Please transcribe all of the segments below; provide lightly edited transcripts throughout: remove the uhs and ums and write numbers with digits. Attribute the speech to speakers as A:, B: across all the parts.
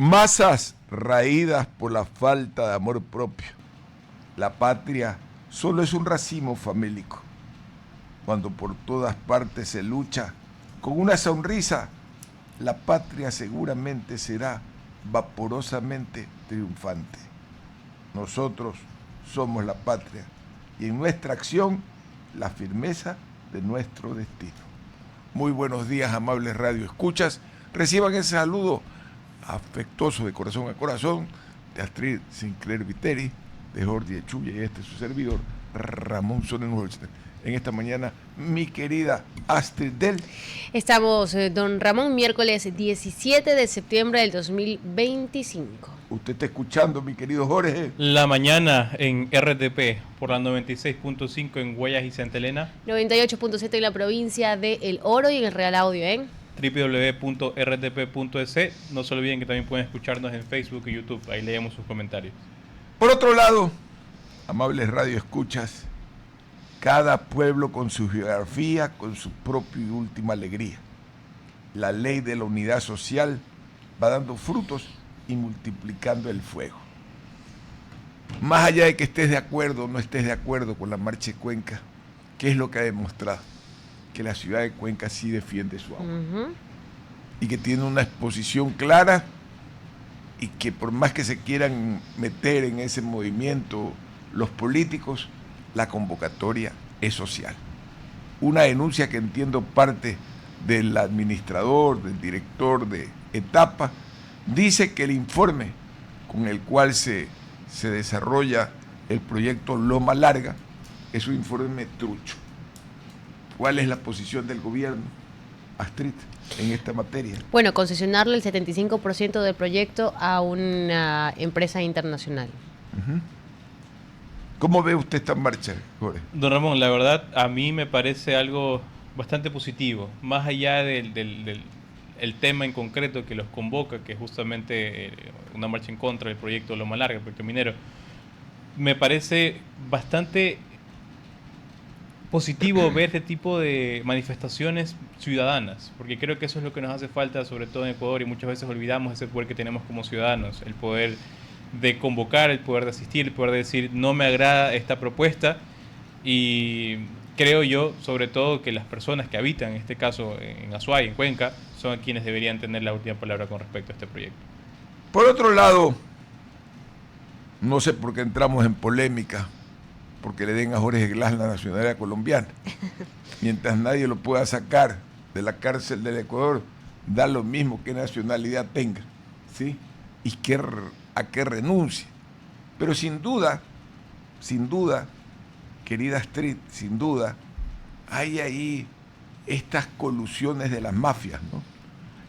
A: Masas raídas por la falta de amor propio. La patria solo es un racimo famélico. Cuando por todas partes se lucha con una sonrisa, la patria seguramente será vaporosamente triunfante. Nosotros somos la patria y en nuestra acción la firmeza de nuestro destino. Muy buenos días, amables radioescuchas. Reciban ese saludo afectuoso de corazón a corazón de Astrid Sinclair Viteri, de Jordi Echuya y este es su servidor, Ramón Sonnenholster. En esta mañana, mi querida Astrid del...
B: Estamos, don Ramón, miércoles 17 de septiembre del 2025.
A: Usted está escuchando, mi querido Jorge.
C: La mañana en RTP, por la 96.5 en Guayas y Santa Elena.
B: 98.7 en la provincia de El Oro y en el Real Audio en
C: www.rtp.es. No se olviden que también pueden escucharnos en Facebook y YouTube, ahí leemos sus comentarios.
A: Por otro lado, amables radioescuchas, cada pueblo con su geografía, con su propia y última alegría. La ley de la unidad social va dando frutos y multiplicando el fuego. Más allá de que estés de acuerdo o no estés de acuerdo con la marcha de Cuenca, ¿qué es lo que ha demostrado? Que la ciudad de Cuenca sí defiende su agua. Y que tiene una exposición clara y que por más que se quieran meter en ese movimiento los políticos, la convocatoria es social. Una denuncia que entiendo parte del administrador, del director de etapa, dice que el informe con el cual se desarrolla el proyecto Loma Larga es un informe trucho. ¿Cuál es la posición del gobierno, Astrid, en esta materia?
B: Bueno, concesionarle el 75% del proyecto a una empresa internacional.
A: ¿Cómo ve usted esta marcha, Jorge?
C: Don Ramón, la verdad a mí me parece algo bastante positivo, más allá del tema en concreto que los convoca, que es justamente una marcha en contra del proyecto Loma Larga, el proyecto minero. Me parece bastante positivo ver este tipo de manifestaciones ciudadanas, porque creo que eso es lo que nos hace falta, sobre todo en Ecuador, y muchas veces olvidamos ese poder que tenemos como ciudadanos, el poder de convocar, el poder de asistir, el poder de decir no me agrada esta propuesta. Y creo yo, sobre todo, que las personas que habitan, en este caso en Azuay, en Cuenca, son quienes deberían tener la última palabra con respecto a este proyecto.
A: Por otro lado, no sé por qué entramos en polémica, porque le den a Jorge Glass la nacionalidad colombiana. Mientras nadie lo pueda sacar de la cárcel del Ecuador, da lo mismo que nacionalidad tenga, ¿sí? Y a qué renuncie. Pero sin duda, querida Astrid, sin duda, hay ahí estas colusiones de las mafias, ¿no?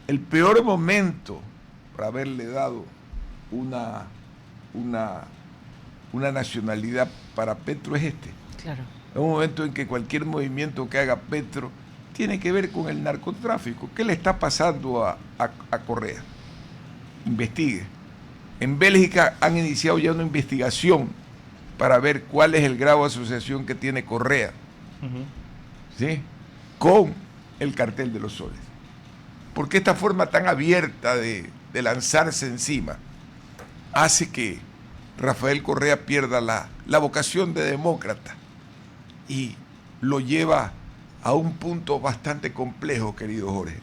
A: El peor momento para haberle dado una nacionalidad para Petro es este.
B: Claro.
A: Es un momento en que cualquier movimiento que haga Petro tiene que ver con el narcotráfico. ¿Qué le está pasando a Correa? Investigue. En Bélgica han iniciado ya una investigación para ver cuál es el grado de asociación que tiene Correa, ¿sí?, con el cartel de los soles. Porque esta forma tan abierta de lanzarse encima hace que Rafael Correa pierda la vocación de demócrata y lo lleva a un punto bastante complejo, querido Jorge.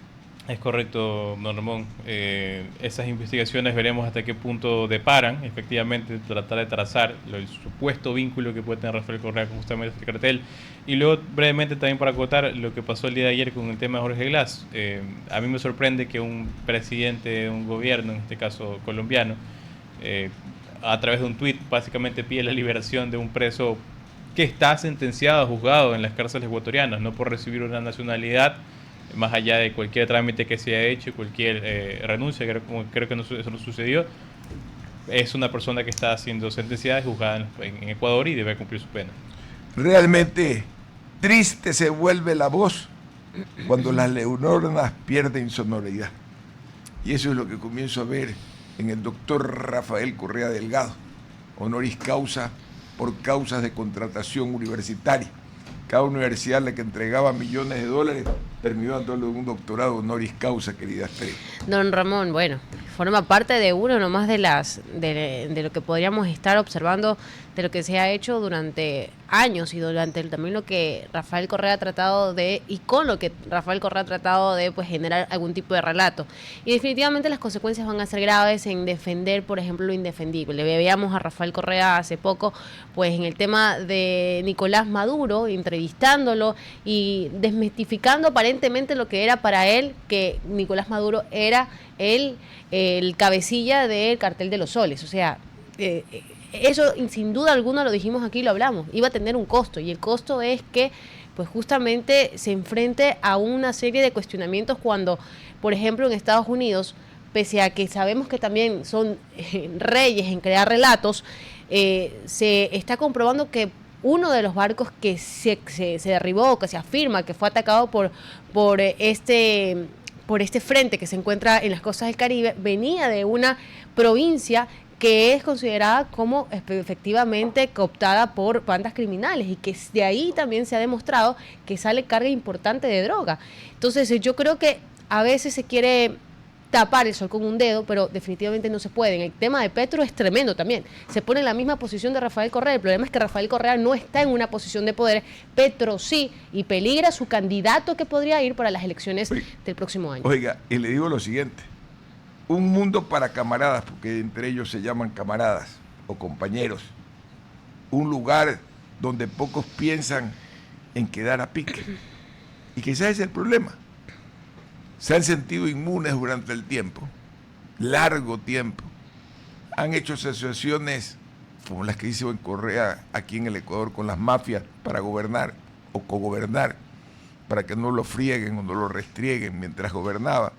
C: Es correcto, don Ramón. Esas investigaciones veremos hasta qué punto deparan, efectivamente, tratar de trazar el supuesto vínculo que puede tener Rafael Correa con justamente este cartel. Y luego, brevemente, también para acotar lo que pasó el día de ayer con el tema de Jorge Glass. A mí me sorprende que un presidente de un gobierno, en este caso colombiano, a través de un tuit, básicamente pide la liberación de un preso que está sentenciado, juzgado en las cárceles ecuatorianas, no por recibir una nacionalidad, más allá de cualquier trámite que se haya hecho, cualquier renuncia, creo que eso no sucedió. Es una persona que está siendo sentenciada y juzgada en Ecuador y debe cumplir su pena.
A: Realmente triste se vuelve la voz cuando las neuronas pierden sonoridad. Y eso es lo que comienzo a ver en el doctor Rafael Correa Delgado, honoris causa por causas de contratación universitaria. Cada universidad a la que entregaba millones de dólares terminó dándole un doctorado honoris causa, querida Astrid.
B: Don Ramón, bueno, forma parte de uno nomás de lo que podríamos estar observando, de lo que se ha hecho durante años y durante también lo que Rafael Correa ha tratado de, y con lo que Rafael Correa ha tratado de pues generar algún tipo de relato. Y definitivamente las consecuencias van a ser graves en defender, por ejemplo, lo indefendible. Veíamos a Rafael Correa hace poco, pues en el tema de Nicolás Maduro, entrevistándolo y desmitificando aparentemente lo que era para él, que Nicolás Maduro era el cabecilla del Cartel de los Soles. O sea, eso sin duda alguna lo dijimos aquí, lo hablamos, iba a tener un costo, y el costo es que pues justamente se enfrente a una serie de cuestionamientos cuando, por ejemplo, en Estados Unidos, pese a que sabemos que también son reyes en crear relatos, se está comprobando que uno de los barcos que se derribó, que se afirma que fue atacado por este frente que se encuentra en las costas del Caribe, venía de una provincia que es considerada como efectivamente cooptada por bandas criminales, y que de ahí también se ha demostrado que sale carga importante de droga. Entonces yo creo que a veces se quiere tapar el sol con un dedo, pero definitivamente no se puede. En el tema de Petro es tremendo también. Se pone en la misma posición de Rafael Correa. El problema es que Rafael Correa no está en una posición de poder, Petro sí, y peligra su candidato que podría ir para las elecciones del próximo año.
A: Oiga, y le digo lo siguiente: un mundo para camaradas, porque entre ellos se llaman camaradas o compañeros. Un lugar donde pocos piensan en quedar a pique. Y quizás ese es el problema. Se han sentido inmunes durante el tiempo, largo tiempo. Han hecho asociaciones como las que hizo en Correa aquí en el Ecuador con las mafias para gobernar o cogobernar, para que no lo frieguen o no lo restrieguen mientras gobernaba.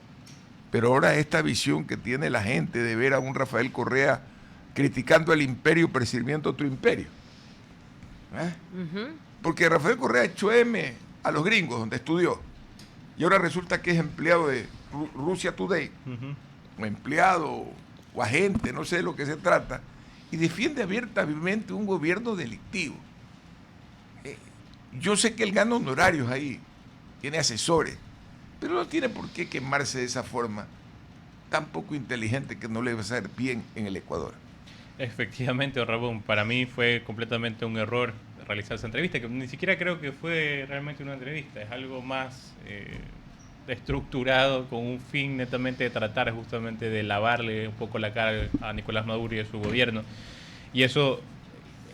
A: Pero ahora esta visión que tiene la gente de ver a un Rafael Correa criticando al imperio, persiguiendo otro imperio. Porque Rafael Correa echó M a los gringos donde estudió, y ahora resulta que es empleado de Russia Today, o empleado o agente, no sé de lo que se trata, y defiende abiertamente un gobierno delictivo. Yo sé que él gana honorarios ahí, tiene asesores, pero no tiene por qué quemarse de esa forma tan poco inteligente que no le va a hacer bien en el Ecuador.
C: Efectivamente, Ramón, para mí fue completamente un error realizar esa entrevista, que ni siquiera creo que fue realmente una entrevista, es algo más estructurado con un fin netamente de tratar justamente de lavarle un poco la cara a Nicolás Maduro y a su gobierno. Y eso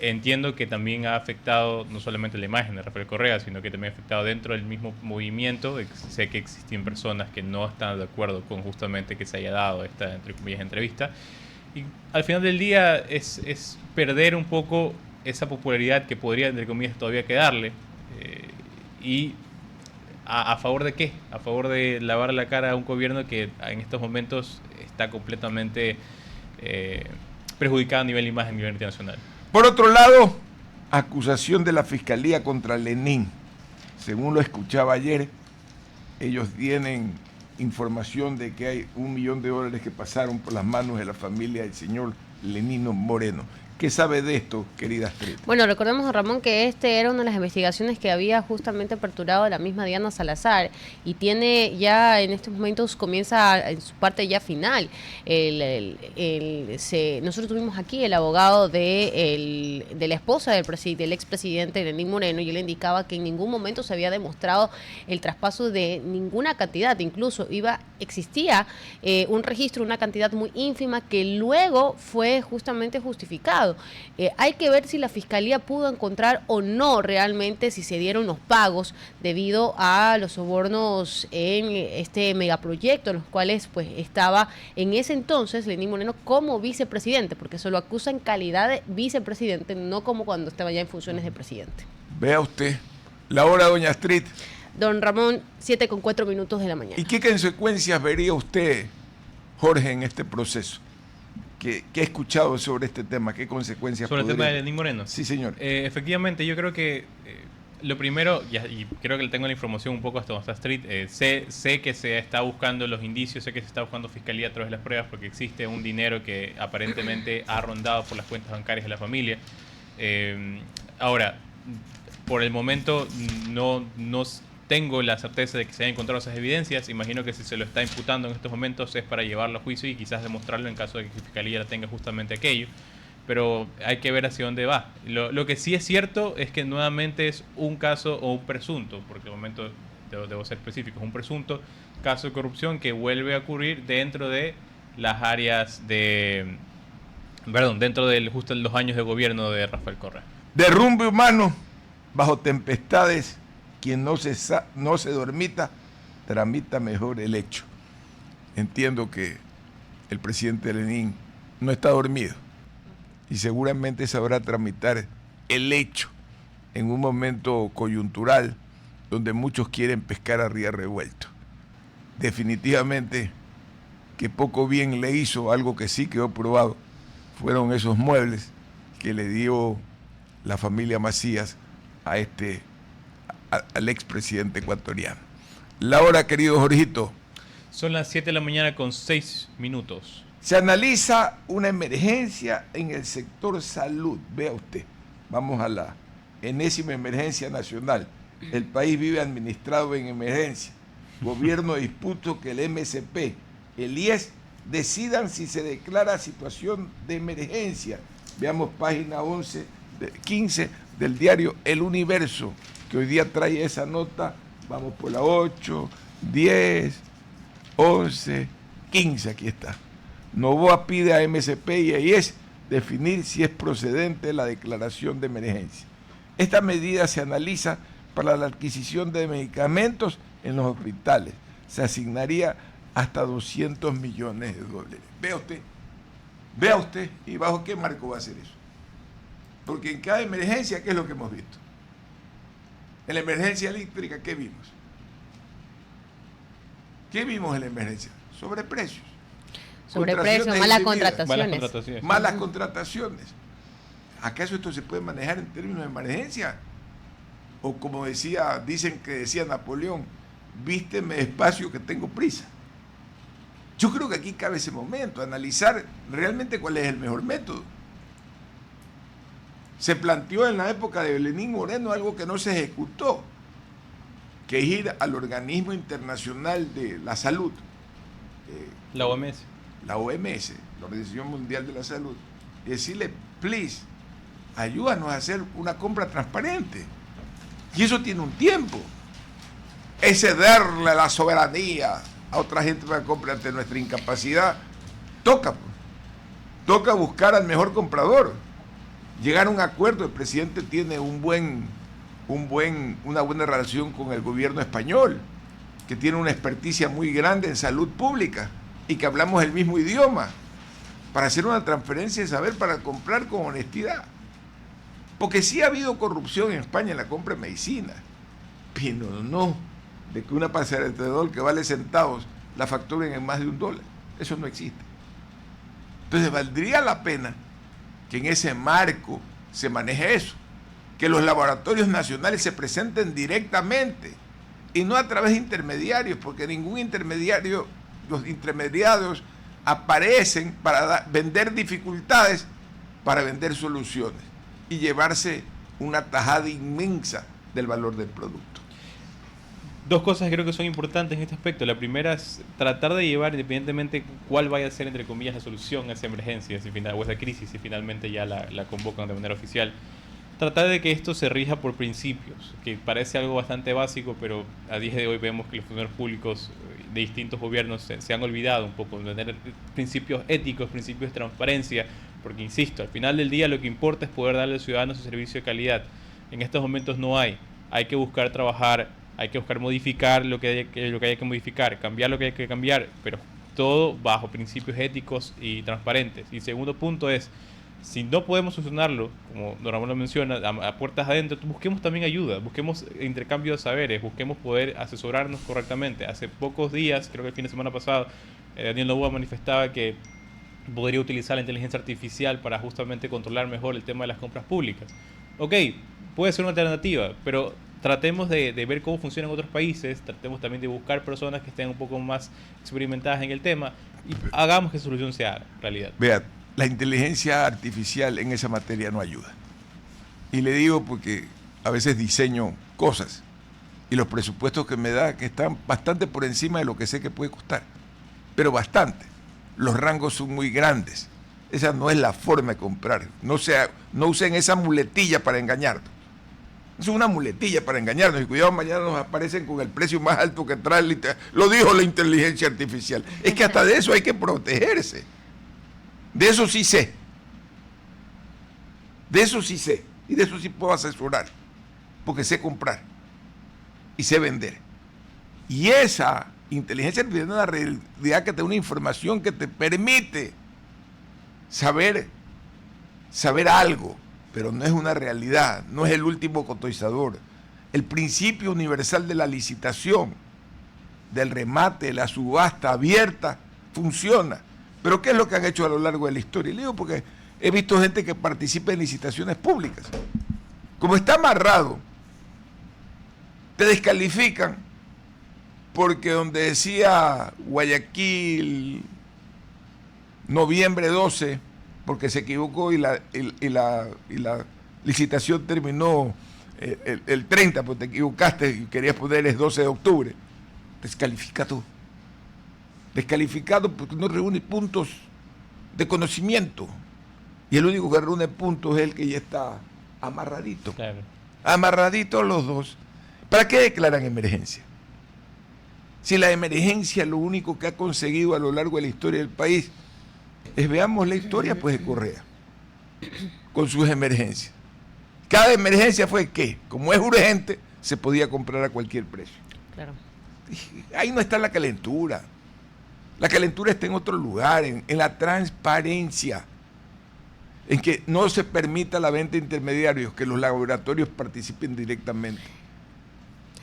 C: entiendo que también ha afectado no solamente la imagen de Rafael Correa, sino que también ha afectado dentro del mismo movimiento. Sé que existen personas que no están de acuerdo con justamente que se haya dado esta, entre comillas, entrevista. Y al final del día es perder un poco esa popularidad que podría, entre comillas, todavía quedarle. ¿Y a favor de qué? A favor de lavar la cara a un gobierno que en estos momentos está completamente perjudicado a nivel imagen, a nivel internacional.
A: Por otro lado, acusación de la Fiscalía contra Lenin. Según lo escuchaba ayer, ellos tienen información de que hay $1 millón que pasaron por las manos de la familia del señor Lenino Moreno. ¿Qué sabe de esto, querida Astrid?
B: Bueno, recordemos, Ramón, que era una de las investigaciones que había justamente aperturado la misma Diana Salazar, y tiene ya en estos momentos, comienza en su parte ya final. Nosotros tuvimos aquí el abogado de la esposa del expresidente Lenín Moreno, y él indicaba que en ningún momento se había demostrado el traspaso de ninguna cantidad. Incluso existía un registro, una cantidad muy ínfima que luego fue justamente justificado. Hay que ver si la Fiscalía pudo encontrar o no realmente si se dieron los pagos debido a los sobornos en este megaproyecto, en los cuales pues estaba en ese entonces Lenín Moreno como vicepresidente, porque se lo acusa en calidad de vicepresidente, no como cuando estaba ya en funciones de presidente.
A: Vea usted, la hora, doña Astrid.
B: Don Ramón, 7:04 de la mañana.
A: ¿Y qué consecuencias vería usted, Jorge, en este proceso? ¿Qué ha escuchado sobre este tema? ¿Qué consecuencias
C: ¿Sobre el tema de Lenín Moreno?
A: Sí, señor.
C: Efectivamente, yo creo que lo primero, y creo que tengo la información un poco hasta donde está Street, sé que se está buscando los indicios, sé que se está buscando fiscalía a través de las pruebas, porque existe un dinero que aparentemente ha rondado por las cuentas bancarias de la familia. Ahora, por el momento no tengo la certeza de que se han encontrado esas evidencias. Imagino que si se lo está imputando en estos momentos es para llevarlo a juicio y quizás demostrarlo en caso de que la Fiscalía tenga justamente aquello. Pero hay que ver hacia dónde va. Lo que sí es cierto es que nuevamente es un caso o un presunto, porque de momento debo ser específico, es un presunto caso de corrupción que vuelve a ocurrir dentro de las áreas de... Perdón, dentro de justo los años de gobierno de Rafael Correa.
A: Derrumbe humano bajo tempestades, quien no se dormita, tramita mejor el hecho. Entiendo que el presidente Lenín no está dormido y seguramente sabrá tramitar el hecho en un momento coyuntural donde muchos quieren pescar a río revuelto. Definitivamente que poco bien le hizo, algo que sí quedó probado, fueron esos muebles que le dio la familia Macías al expresidente ecuatoriano. La hora, querido Jorgito.
C: Son las 7 de la mañana con 6 minutos.
A: Se analiza una emergencia en el sector salud. Vea usted, vamos a la enésima emergencia nacional. El país vive administrado en emergencia. Gobierno disputa que el MSP, el IES, decidan si se declara situación de emergencia. Veamos página 15 del diario El Universo, que hoy día trae esa nota. Vamos por la 8, 10, 11, 15, aquí está. Novoa pide a MSP y a IES definir si es procedente la declaración de emergencia. Esta medida se analiza para la adquisición de medicamentos en los hospitales. Se asignaría hasta 200 millones de dólares. Vea usted, ¿y bajo qué marco va a hacer eso? Porque en cada emergencia, ¿qué es lo que hemos visto? En la emergencia eléctrica, ¿qué vimos? ¿Qué vimos en la emergencia? Sobreprecios.
B: Sobreprecios, malas contrataciones.
A: Malas contrataciones. ¿Acaso esto se puede manejar en términos de emergencia? O como dicen que decía Napoleón, vísteme despacio que tengo prisa. Yo creo que aquí cabe ese momento, analizar realmente cuál es el mejor método. Se planteó en la época de Lenín Moreno algo que no se ejecutó, que es ir al organismo internacional de la salud,
C: la OMS,
A: la Organización Mundial de la Salud, y decirle, please, ayúdanos a hacer una compra transparente. Y eso tiene un tiempo. Es cederle la soberanía a otra gente para comprar ante nuestra incapacidad. Toca buscar al mejor comprador, llegar a un acuerdo. El presidente tiene una buena relación con el gobierno español, que tiene una experticia muy grande en salud pública y que hablamos el mismo idioma, para hacer una transferencia de saber, para comprar con honestidad. Porque sí ha habido corrupción en España en la compra de medicina, pero no de que una paracetamol que vale centavos la facturen en más de $1. Eso no existe. Entonces valdría la pena que en ese marco se maneje eso, que los laboratorios nacionales se presenten directamente y no a través de intermediarios, porque los intermediarios aparecen para vender dificultades, para vender soluciones y llevarse una tajada inmensa del valor del producto.
C: Dos cosas creo que son importantes en este aspecto. La primera es tratar de llevar, independientemente cuál vaya a ser, entre comillas, la solución a esa emergencia o esa crisis, si finalmente ya la convocan de manera oficial, tratar de que esto se rija por principios, que parece algo bastante básico, pero a día de hoy vemos que los funcionarios públicos de distintos gobiernos se han olvidado un poco de tener principios éticos, principios de transparencia, porque insisto, al final del día lo que importa es poder darle al ciudadano su servicio de calidad. En estos momentos no hay que buscar trabajar, hay que buscar modificar lo que haya que modificar, cambiar lo que hay que cambiar, pero todo bajo principios éticos y transparentes. Y el segundo punto es, si no podemos solucionarlo, como don Ramón lo menciona, a puertas adentro, busquemos también ayuda, busquemos intercambio de saberes, busquemos poder asesorarnos correctamente. Hace pocos días, creo que el fin de semana pasado, Daniel Noboa manifestaba que podría utilizar la inteligencia artificial para justamente controlar mejor el tema de las compras públicas. Ok, puede ser una alternativa, pero tratemos de ver cómo funciona en otros países, tratemos también de buscar personas que estén un poco más experimentadas en el tema y hagamos que esa solución sea realidad.
A: Vea, la inteligencia artificial en esa materia no ayuda. Y le digo porque a veces diseño cosas Y los presupuestos que me da, que están bastante por encima de lo que sé que puede costar. Pero bastante. Los rangos son muy grandes. Esa no es la forma de comprar. No usen esa muletilla para engañarnos. Es una muletilla para engañarnos. Y cuidado, mañana nos aparecen con el precio más alto que trae lo dijo la inteligencia artificial. Es que hasta de eso hay que protegerse. De eso sí sé. De eso sí sé. Y de eso sí puedo asesorar. Porque sé comprar. Y sé vender. Y esa inteligencia artificial es una realidad que te da una información que te permite saber algo, pero no es una realidad, no es el último cotizador. El principio universal de la licitación, del remate, de la subasta abierta, funciona. Pero ¿qué es lo que han hecho a lo largo de la historia? Y le digo porque he visto gente que participa en licitaciones públicas. Como está amarrado, te descalifican porque donde decía Guayaquil, noviembre 12, porque se equivocó y la licitación terminó el 30, porque te equivocaste y querías poner el 12 de octubre. Descalificado. Descalificado porque no reúne puntos de conocimiento. Y el único que reúne puntos es el que ya está amarradito.
C: Claro.
A: Amarraditos los dos. ¿Para qué declaran emergencia? Si la emergencia lo único que ha conseguido a lo largo de la historia del país es, veamos la historia pues de Correa, con sus emergencias. Cada emergencia fue que, como es urgente, se podía comprar a cualquier precio.
B: Claro.
A: Ahí no está la calentura. La calentura está en otro lugar, en la transparencia, en que no se permita la venta de intermediarios, que los laboratorios participen directamente.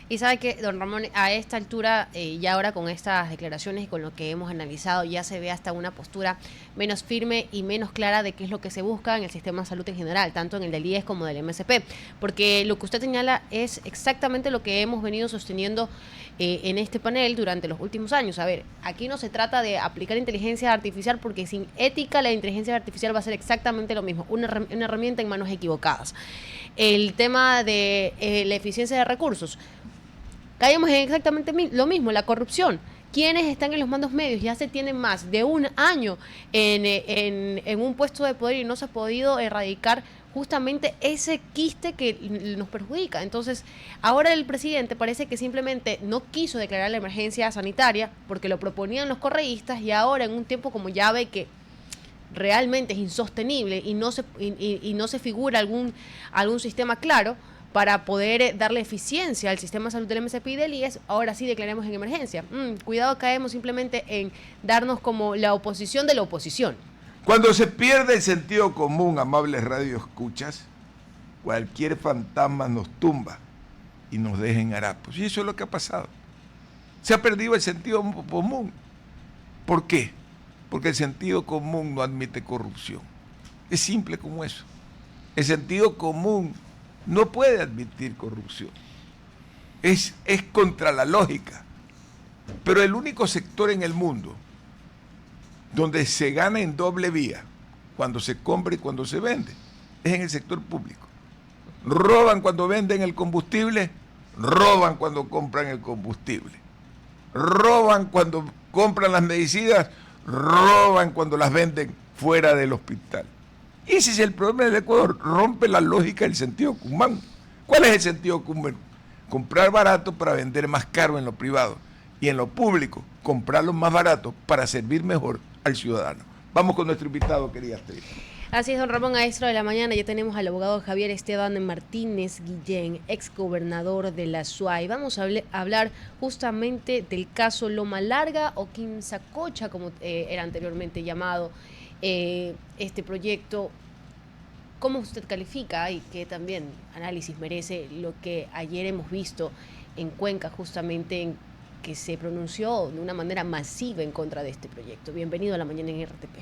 B: Y sabe que, don Ramón, a esta altura, y ahora con estas declaraciones y con lo que hemos analizado, ya se ve hasta una postura menos firme y menos clara de qué es lo que se busca en el sistema de salud en general, tanto en el del IES como del MSP. Porque lo que usted señala es exactamente lo que hemos venido sosteniendo en este panel durante los últimos años. A ver, aquí no se trata de aplicar inteligencia artificial porque sin ética la inteligencia artificial va a ser exactamente lo mismo, una herramienta en manos equivocadas. El tema de la eficiencia de recursos. Caemos en exactamente lo mismo, la corrupción. Quienes están en los mandos medios ya se tienen más de un año en un puesto de poder y no se ha podido erradicar justamente ese quiste que nos perjudica. Entonces, ahora el presidente parece que simplemente no quiso declarar la emergencia sanitaria porque lo proponían los correístas y ahora en un tiempo como ya ve que realmente es insostenible y no se figura algún sistema claro para poder darle eficiencia al sistema de salud del MSP y del IES, ahora sí declaremos en emergencia. Cuidado, caemos simplemente en darnos como la oposición de la oposición.
A: Cuando se pierde el sentido común, amables radioescuchas, cualquier fantasma nos tumba y nos deja en harapos. Y eso es lo que ha pasado. Se ha perdido el sentido común. ¿Por qué? Porque el sentido común no admite corrupción. Es simple como eso. El sentido común no puede admitir corrupción. Es contra la lógica. Pero el único sector en el mundo donde se gana en doble vía, cuando se compra y cuando se vende, es en el sector público. Roban cuando venden el combustible, roban cuando compran el combustible. Roban cuando compran las medicinas, roban cuando las venden fuera del hospital. Y ese es el problema del Ecuador, rompe la lógica del sentido común. ¿Cuál es el sentido común? Comprar barato para vender más caro en lo privado y en lo público, comprarlo más barato para servir mejor al ciudadano. Vamos con nuestro invitado, querida Astrid.
B: Así es, don Ramón, a esto de la mañana ya tenemos al abogado Javier Esteban Martínez Guillén, exgobernador de la SUAY. Vamos a hablar justamente del caso Loma Larga o Quimsacocha, como era anteriormente llamado este proyecto. ¿Cómo usted califica y qué también análisis merece lo que ayer hemos visto en Cuenca, justamente en que se pronunció de una manera masiva en contra de este proyecto? Bienvenido a la mañana en RTP.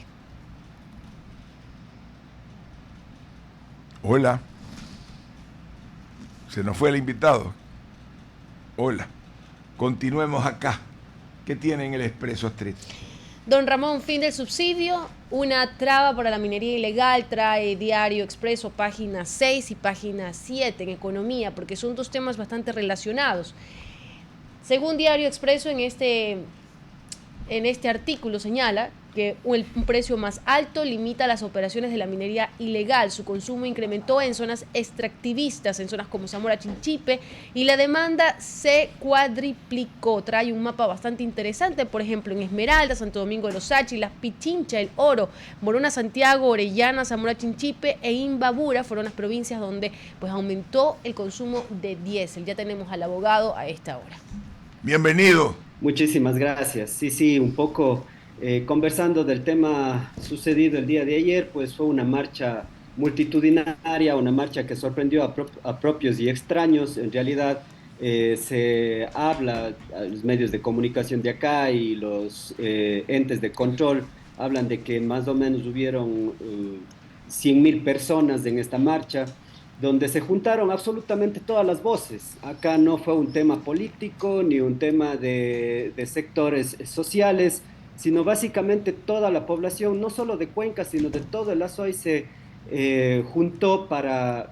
A: Hola. Se nos fue el invitado. Hola. Continuemos acá. ¿Qué tiene en el Expreso, Astrid?
B: Don Ramón, fin del subsidio, una traba para la minería ilegal, trae Diario Expreso, página 6 y página 7 en economía, porque son dos temas bastante relacionados. Según Diario Expreso, en este artículo señala que un precio más alto limita las operaciones de la minería ilegal. Su consumo incrementó en zonas extractivistas, en zonas como Zamora Chinchipe, y la demanda se cuadriplicó. Trae un mapa bastante interesante, por ejemplo, en Esmeralda, Santo Domingo de los Sáchilas, Pichincha, El Oro, Morona, Santiago, Orellana, Zamora Chinchipe e Imbabura fueron las provincias donde pues aumentó el consumo de diésel. Ya tenemos al abogado a esta hora.
A: Bienvenido.
D: Muchísimas gracias. Sí, un poco conversando del tema sucedido el día de ayer, pues fue una marcha multitudinaria, una marcha que sorprendió a propios y extraños. En realidad se habla, a los medios de comunicación de acá y los entes de control hablan de que más o menos hubieron 100.000 personas en esta marcha donde se juntaron absolutamente todas las voces. Acá no fue un tema político ni un tema de sectores sociales, sino básicamente toda la población, no solo de Cuenca, sino de todo el Azuay, se juntó para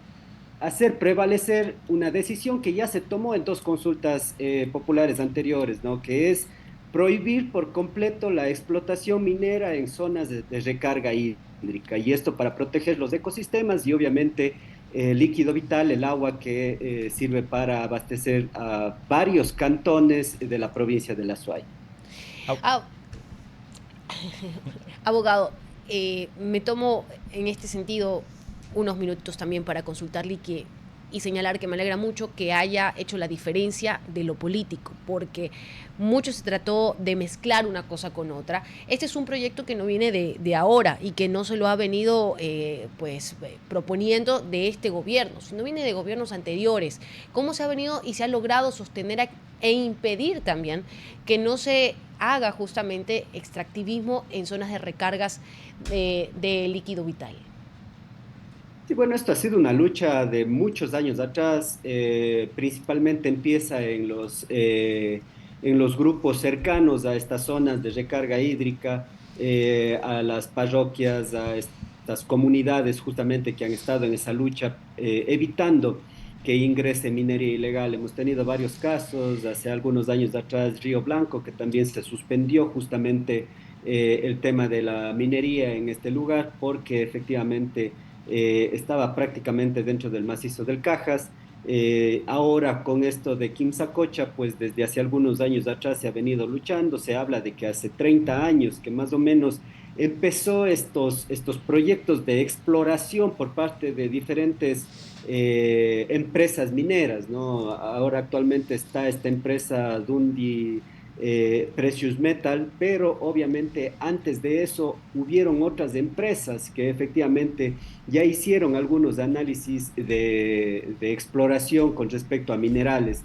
D: hacer prevalecer una decisión que ya se tomó en dos consultas populares anteriores, ¿no? Que es prohibir por completo la explotación minera en zonas de recarga hídrica, y esto para proteger los ecosistemas y obviamente líquido vital, el agua que sirve para abastecer a varios cantones de la provincia de La Suay.
B: Abogado, me tomo en este sentido unos minutos también para consultarle y señalar que me alegra mucho que haya hecho la diferencia de lo político, porque mucho se trató de mezclar una cosa con otra. Este es un proyecto que no viene de ahora y que no se lo ha venido proponiendo de este gobierno, sino viene de gobiernos anteriores. ¿Cómo se ha venido y se ha logrado sostener e impedir también que no se haga justamente extractivismo en zonas de recargas de líquido vital?
D: Sí, bueno, esto ha sido una lucha de muchos años atrás, principalmente empieza en los grupos cercanos a estas zonas de recarga hídrica, a las parroquias, a estas comunidades justamente que han estado en esa lucha, evitando que ingrese minería ilegal. Hemos tenido varios casos, hace algunos años atrás Río Blanco, que también se suspendió justamente el tema de la minería en este lugar porque efectivamente estaba prácticamente dentro del macizo del Cajas. Ahora con esto de Quimsacocha, pues desde hace algunos años atrás se ha venido luchando. Se habla de que hace 30 años que más o menos empezó estos proyectos de exploración por parte de diferentes empresas mineras, ¿no? Ahora actualmente está esta empresa Dundee Precious Metal, pero obviamente antes de eso hubieron otras empresas que efectivamente ya hicieron algunos análisis de exploración con respecto a minerales.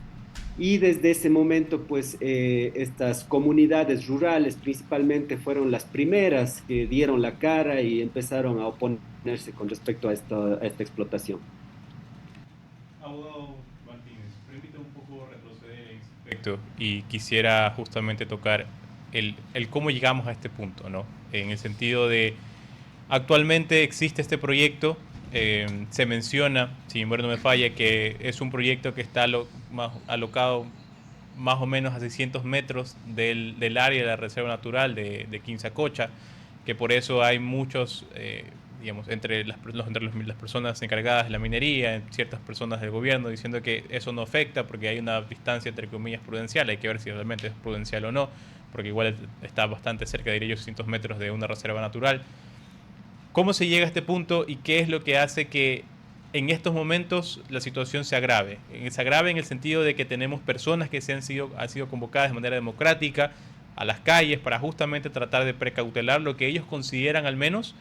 D: Y desde ese momento, pues estas comunidades rurales principalmente fueron las primeras que dieron la cara y empezaron a oponerse con respecto a esta explotación.
C: Abogado Martínez, permítame un poco retroceder en ese aspecto y quisiera justamente tocar el cómo llegamos a este punto, ¿no? En el sentido de, actualmente existe este proyecto, se menciona, si mi memoria no me falla, que es un proyecto que está alocado más o menos a 600 metros del área de la Reserva Natural de Quimsacocha, que por eso hay muchos... digamos, entre las personas encargadas de la minería, ciertas personas del gobierno, diciendo que eso no afecta porque hay una distancia, entre comillas, prudencial. Hay que ver si realmente es prudencial o no, porque igual está bastante cerca, diría yo, 600 metros de una reserva natural. ¿Cómo se llega a este punto y qué es lo que hace que en estos momentos la situación se agrave? Se agrave en el sentido de que tenemos personas que han sido convocadas de manera democrática a las calles para justamente tratar de precautelar lo que ellos consideran al menos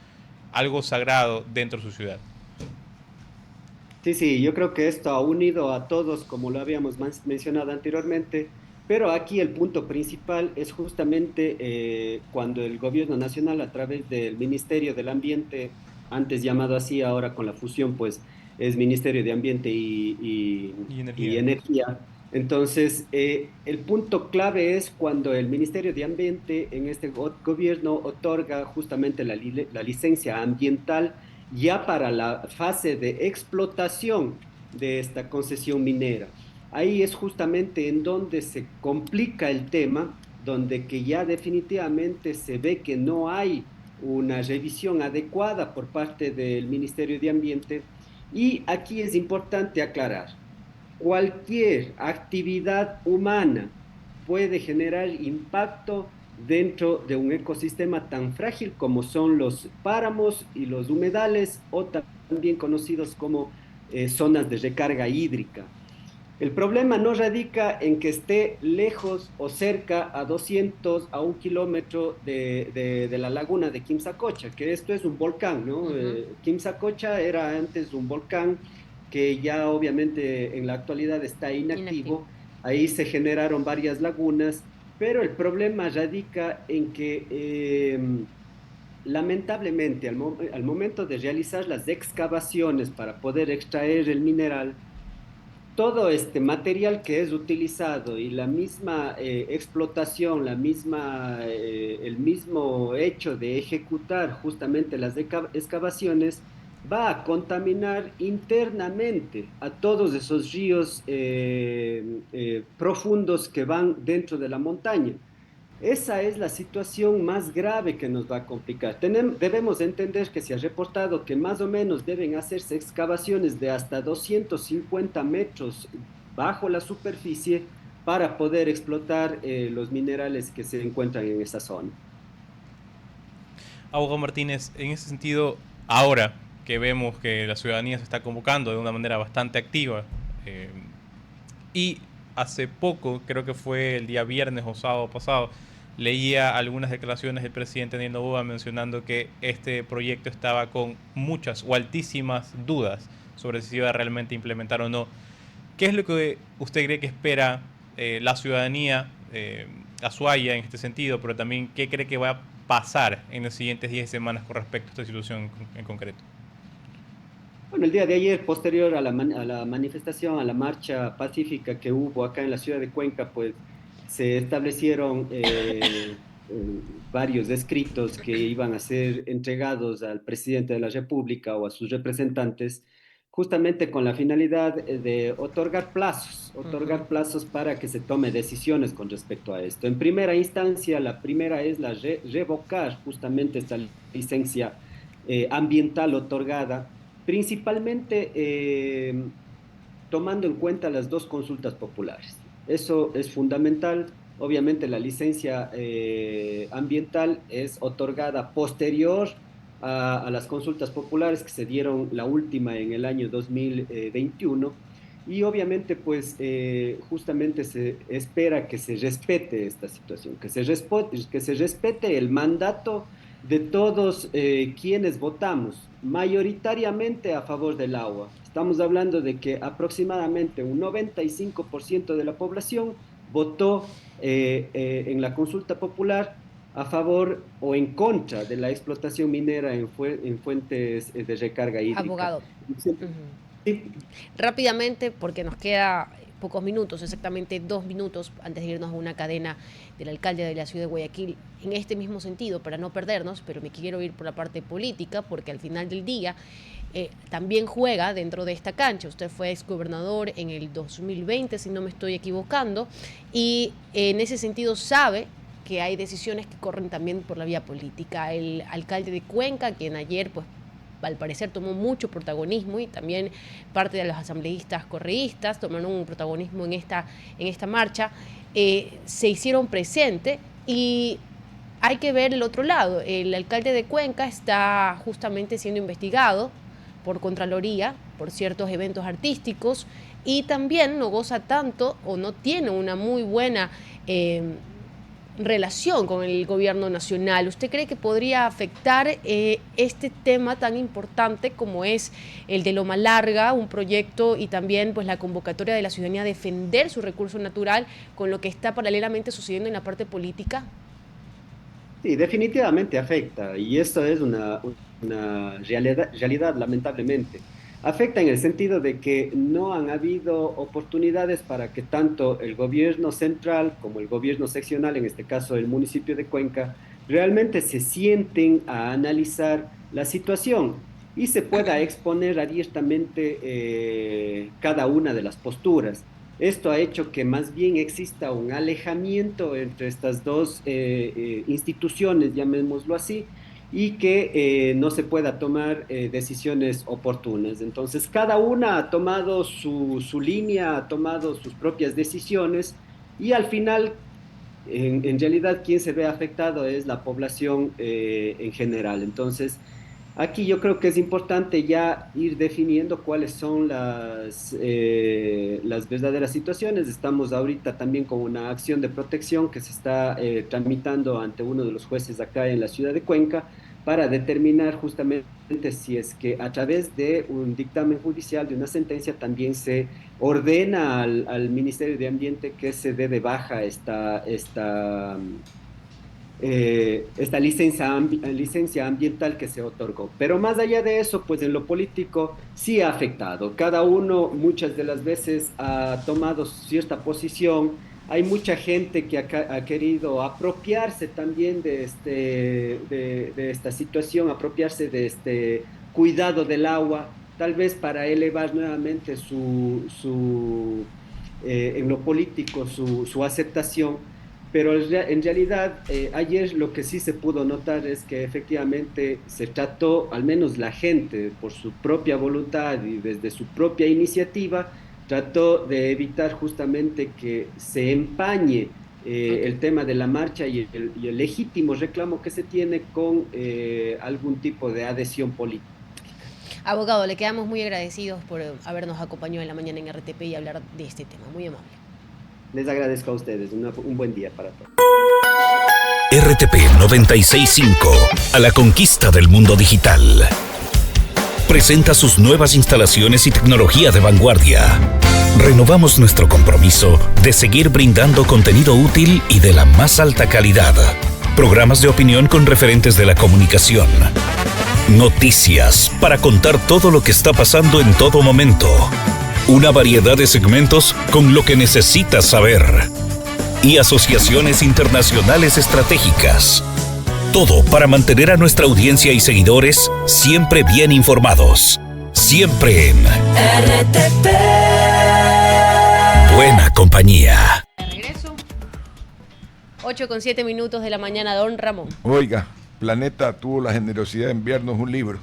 C: algo sagrado dentro de su ciudad.
D: Sí, yo creo que esto ha unido a todos, como lo habíamos mencionado anteriormente, pero aquí el punto principal es justamente cuando el gobierno nacional, a través del Ministerio del Ambiente, antes llamado así, ahora con la fusión, pues es Ministerio de Ambiente y
C: Y energía.
D: Energía, Entonces, el punto clave es cuando el Ministerio de Ambiente en este gobierno otorga justamente la licencia ambiental ya para la fase de explotación de esta concesión minera. Ahí es justamente en donde se complica el tema, donde que ya definitivamente se ve que no hay una revisión adecuada por parte del Ministerio de Ambiente. Y aquí es importante aclarar, cualquier actividad humana puede generar impacto dentro de un ecosistema tan frágil como son los páramos y los humedales o también conocidos como zonas de recarga hídrica. El problema no radica en que esté lejos o cerca a 200, a 1 kilómetro de la laguna de Quimsacocha, que esto es un volcán, ¿no? Quimsacocha era antes un volcán que ya obviamente en la actualidad está inactivo. Ahí se generaron varias lagunas, pero el problema radica en que lamentablemente al momento de realizar las excavaciones para poder extraer el mineral, todo este material que es utilizado y la misma explotación, el mismo hecho de ejecutar justamente las excavaciones va a contaminar internamente a todos esos ríos profundos que van dentro de la montaña. Esa es la situación más grave que nos va a complicar. Debemos entender que se ha reportado que más o menos deben hacerse excavaciones de hasta 250 metros bajo la superficie para poder explotar los minerales que se encuentran en esa zona.
C: Abogado Martínez, en ese sentido, ahora que vemos que la ciudadanía se está convocando de una manera bastante activa, y hace poco, creo que fue el día viernes o sábado pasado, leía algunas declaraciones del presidente Daniel Noboa mencionando que este proyecto estaba con muchas o altísimas dudas sobre si se iba a realmente implementar o no. ¿Qué es lo que usted cree que espera la ciudadanía azuaya en este sentido, pero también qué cree que va a pasar en las siguientes 10 semanas con respecto a esta situación en concreto?
D: Bueno, el día de ayer, posterior a la manifestación, a la marcha pacífica que hubo acá en la ciudad de Cuenca, pues se establecieron varios escritos que iban a ser entregados al presidente de la República o a sus representantes, justamente con la finalidad de otorgar plazos para que se tome decisiones con respecto a esto. En primera instancia, la primera es revocar justamente esta licencia ambiental otorgada principalmente tomando en cuenta las dos consultas populares. Eso es fundamental. Obviamente la licencia ambiental es otorgada posterior a las consultas populares que se dieron la última en el año 2021 y obviamente pues justamente se espera que se respete esta situación, que se respete el mandato de todos quienes votamos mayoritariamente a favor del agua. Estamos hablando de que aproximadamente un 95% de la población votó en la consulta popular a favor o en contra de la explotación minera en fuentes de recarga hídrica.
B: Abogado.
D: Sí.
B: Rápidamente, porque nos queda pocos minutos, exactamente 2 minutos antes de irnos a una cadena del alcalde de la ciudad de Guayaquil, en este mismo sentido, para no perdernos, pero me quiero ir por la parte política, porque al final del día también juega dentro de esta cancha. Usted fue exgobernador en el 2020, si no me estoy equivocando, y en ese sentido sabe que hay decisiones que corren también por la vía política. El alcalde de Cuenca, quien ayer pues al parecer tomó mucho protagonismo, y también parte de los asambleístas correístas tomaron un protagonismo en esta marcha, se hicieron presente, y hay que ver el otro lado. El alcalde de Cuenca está justamente siendo investigado por Contraloría por ciertos eventos artísticos, y también no goza tanto o no tiene una muy buena relación con el gobierno nacional. ¿Usted cree que podría afectar este tema tan importante como es el de Loma Larga, un proyecto, y también pues la convocatoria de la ciudadanía a defender su recurso natural, con lo que está paralelamente sucediendo en la parte política?
D: Sí, definitivamente afecta, y esto es una realidad lamentablemente. Afecta en el sentido de que no han habido oportunidades para que tanto el gobierno central como el gobierno seccional, en este caso el municipio de Cuenca, realmente se sienten a analizar la situación y se pueda exponer abiertamente cada una de las posturas. Esto ha hecho que más bien exista un alejamiento entre estas dos instituciones, llamémoslo así, y que no se pueda tomar decisiones oportunas. Entonces, cada una ha tomado su línea, ha tomado sus propias decisiones y al final, en realidad, quien se ve afectado es la población en general. Entonces, aquí yo creo que es importante ya ir definiendo cuáles son las verdaderas situaciones. Estamos ahorita también con una acción de protección que se está tramitando ante uno de los jueces acá en la ciudad de Cuenca para determinar justamente si es que a través de un dictamen judicial, de una sentencia, también se ordena al Ministerio de Ambiente que se dé de baja esta licencia ambiental que se otorgó. Pero más allá de eso, pues en lo político sí ha afectado. Cada uno muchas de las veces ha tomado cierta posición. Hay mucha gente que ha querido apropiarse también de esta situación, apropiarse de este cuidado del agua, tal vez para elevar nuevamente en lo político su aceptación. Pero en realidad, ayer lo que sí se pudo notar es que efectivamente se trató, al menos la gente, por su propia voluntad y desde su propia iniciativa, trató de evitar justamente que se empañe el tema de la marcha y el legítimo reclamo que se tiene con algún tipo de adhesión política.
B: Abogado, le quedamos muy agradecidos por habernos acompañado en la mañana en RTP y hablar de este tema. Muy amable.
D: Les agradezco a ustedes. Un buen día para todos.
E: RTP 965, a la conquista del mundo digital. Presenta sus nuevas instalaciones y tecnología de vanguardia. Renovamos nuestro compromiso de seguir brindando contenido útil y de la más alta calidad. Programas de opinión con referentes de la comunicación. Noticias para contar todo lo que está pasando en todo momento. Una variedad de segmentos con lo que necesitas saber. Y asociaciones internacionales estratégicas. Todo para mantener a nuestra audiencia y seguidores siempre bien informados. Siempre en RTP. Buena compañía.
B: Regreso. 8:07 de la mañana, don Ramón.
A: Oiga, Planeta tuvo la generosidad de enviarnos un libro,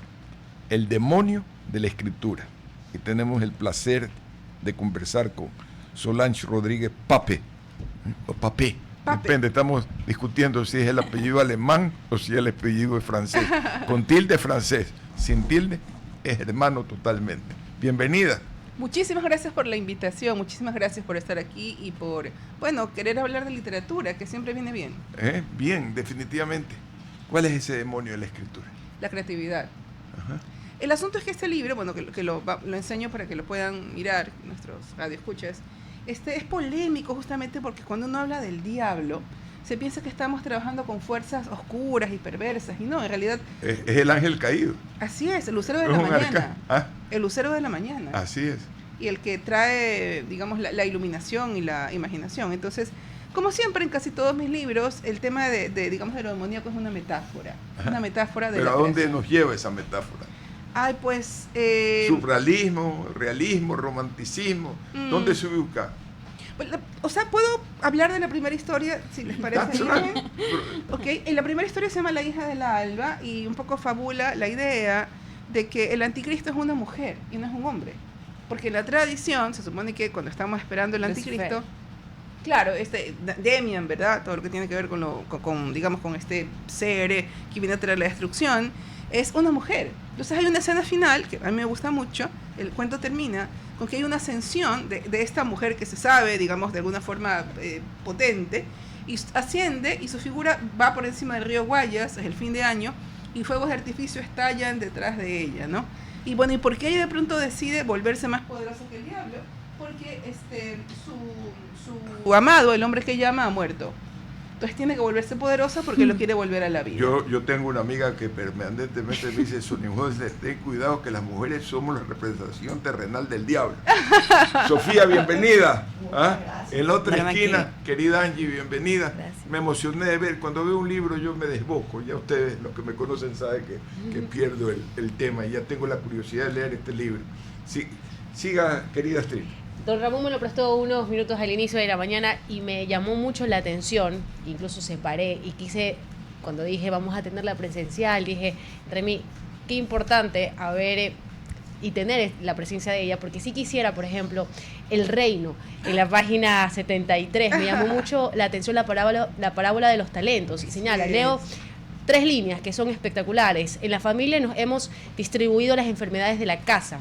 A: El demonio de la escritura. Y tenemos el placer de conversar con Solange Rodríguez Pape. O Papé. Depende, estamos discutiendo si es el apellido alemán o si el apellido es francés. Con tilde francés, sin tilde es hermano totalmente. Bienvenida.
F: Muchísimas gracias por la invitación, muchísimas gracias por estar aquí y por, querer hablar de literatura, que siempre viene bien.
A: Bien, definitivamente. ¿Cuál es ese demonio de la escritura?
F: La creatividad.
A: Ajá.
F: El asunto es que este libro, que lo enseño para que lo puedan mirar nuestros radioescuchas, es polémico justamente porque cuando uno habla del diablo, se piensa que estamos trabajando con fuerzas oscuras y perversas, y no, en realidad...
A: Es el ángel caído.
F: Así es, el lucero de la mañana. El lucero de la mañana.
A: Así es.
F: Y el que trae, digamos, la iluminación y la imaginación. Entonces, como siempre en casi todos mis libros, el tema de lo demoníaco es una metáfora.
A: Ajá.
F: Una metáfora de
A: ¿Pero
F: la
A: a dónde
F: creación.
A: nos lleva esa metáfora?
F: Ay, pues...
A: Surrealismo, realismo, romanticismo. ¿Dónde se ubica?
F: puedo hablar de la primera historia, si les parece bien. Ok, en la primera historia se llama La hija del alba y un poco fabula la idea de que el anticristo es una mujer y no es un hombre. Porque en la tradición se supone que cuando estamos esperando el anticristo, claro, Demian, ¿verdad? Todo lo que tiene que ver con este ser que viene a traer la destrucción, es una mujer. Entonces hay una escena final que a mí me gusta mucho. El cuento termina con que hay una ascensión de esta mujer que se sabe, digamos, de alguna forma potente, y asciende y su figura va por encima del río Guayas, es el fin de año, y fuegos de artificio estallan detrás de ella, ¿no? Y bueno, ¿y por qué ella de pronto decide volverse más poderosa que el diablo? Porque su amado, el hombre que ella ama, ha muerto. Entonces tiene que volverse poderosa porque lo quiere volver a la vida.
A: Yo tengo una amiga que permanentemente me dice, Sonia José, ten cuidado que las mujeres somos la representación terrenal del diablo. Sofía, bienvenida. ¿Ah? En la otra esquina, querida Angie, bienvenida.
G: Gracias.
A: Me emocioné de ver, cuando veo un libro yo me desboco, ya ustedes, los que me conocen, saben que pierdo el tema y ya tengo la curiosidad de leer este libro. Sí, siga, querida Astrid.
B: Don Ramón me lo prestó unos minutos al inicio de la mañana y me llamó mucho la atención, incluso separé y quise, cuando dije vamos a tenerla presencial, dije, Remy, qué importante haber y tener la presencia de ella, porque si quisiera, por ejemplo, El Reino, en la página 73, me llamó mucho la atención la parábola de los talentos, y señala, leo 3 líneas que son espectaculares. En la familia nos hemos distribuido las enfermedades de la casa.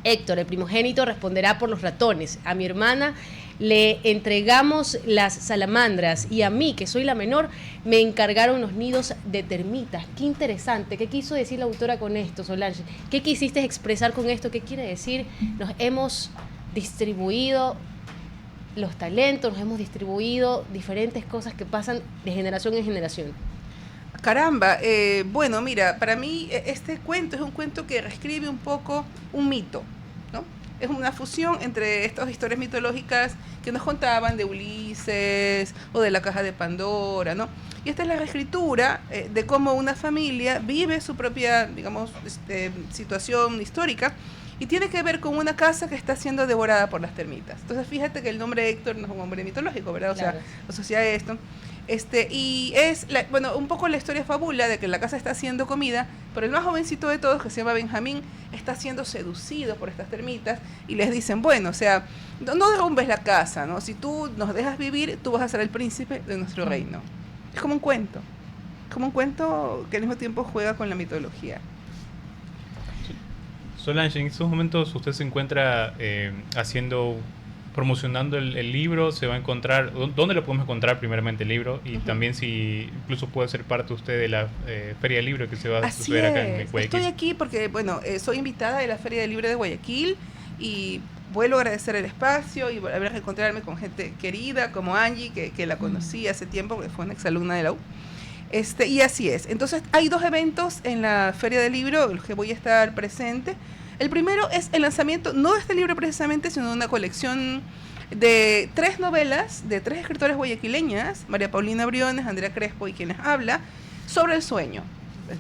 B: Héctor, el primogénito, responderá por los ratones. A mi hermana le entregamos las salamandras y a mí, que soy la menor, me encargaron los nidos de termitas. Qué interesante. ¿Qué quiso decir la autora con esto, Solange? ¿Qué quisiste expresar con esto? ¿Qué quiere decir? Nos hemos distribuido los talentos, nos hemos distribuido diferentes cosas que pasan de generación en generación.
F: Caramba, bueno, mira, para mí este cuento es un cuento que reescribe un poco un mito, ¿no? Es una fusión entre estas historias mitológicas que nos contaban de Ulises o de la caja de Pandora, ¿no? Y esta es la reescritura de cómo una familia vive su propia, digamos, situación histórica y tiene que ver con una casa que está siendo devorada por las termitas. Entonces, fíjate que el nombre Héctor no es un hombre mitológico, ¿verdad? O
B: Claro.
F: sea, asocia esto. Y es, bueno, un poco la historia fabula de que la casa está haciendo comida, pero el más jovencito de todos, que se llama Benjamín, está siendo seducido por estas termitas y les dicen, bueno, o sea, no derrumbes la casa, ¿no? Si tú nos dejas vivir, tú vas a ser el príncipe de nuestro reino. Es como un cuento que al mismo tiempo juega con la mitología.
C: Solange, en estos momentos usted se encuentra promocionando el libro, se va a encontrar, ¿dónde lo podemos encontrar primeramente el libro? Y también si incluso puede ser parte usted de la Feria del Libro que se va a suceder acá en Guayaquil.
F: Estoy aquí porque, bueno, soy invitada de la Feria del Libro de Guayaquil y vuelvo a agradecer el espacio y volver a reencontrarme con gente querida como Angie, que la conocí hace tiempo, porque fue una exalumna de la U. Y así es. Entonces, hay 2 eventos en la Feria del Libro en los que voy a estar presente. El primero es el lanzamiento, no de este libro precisamente, sino de una colección de 3 novelas de 3 escritoras guayaquileñas, María Paulina Briones, Andrea Crespo y quien les habla, sobre el sueño,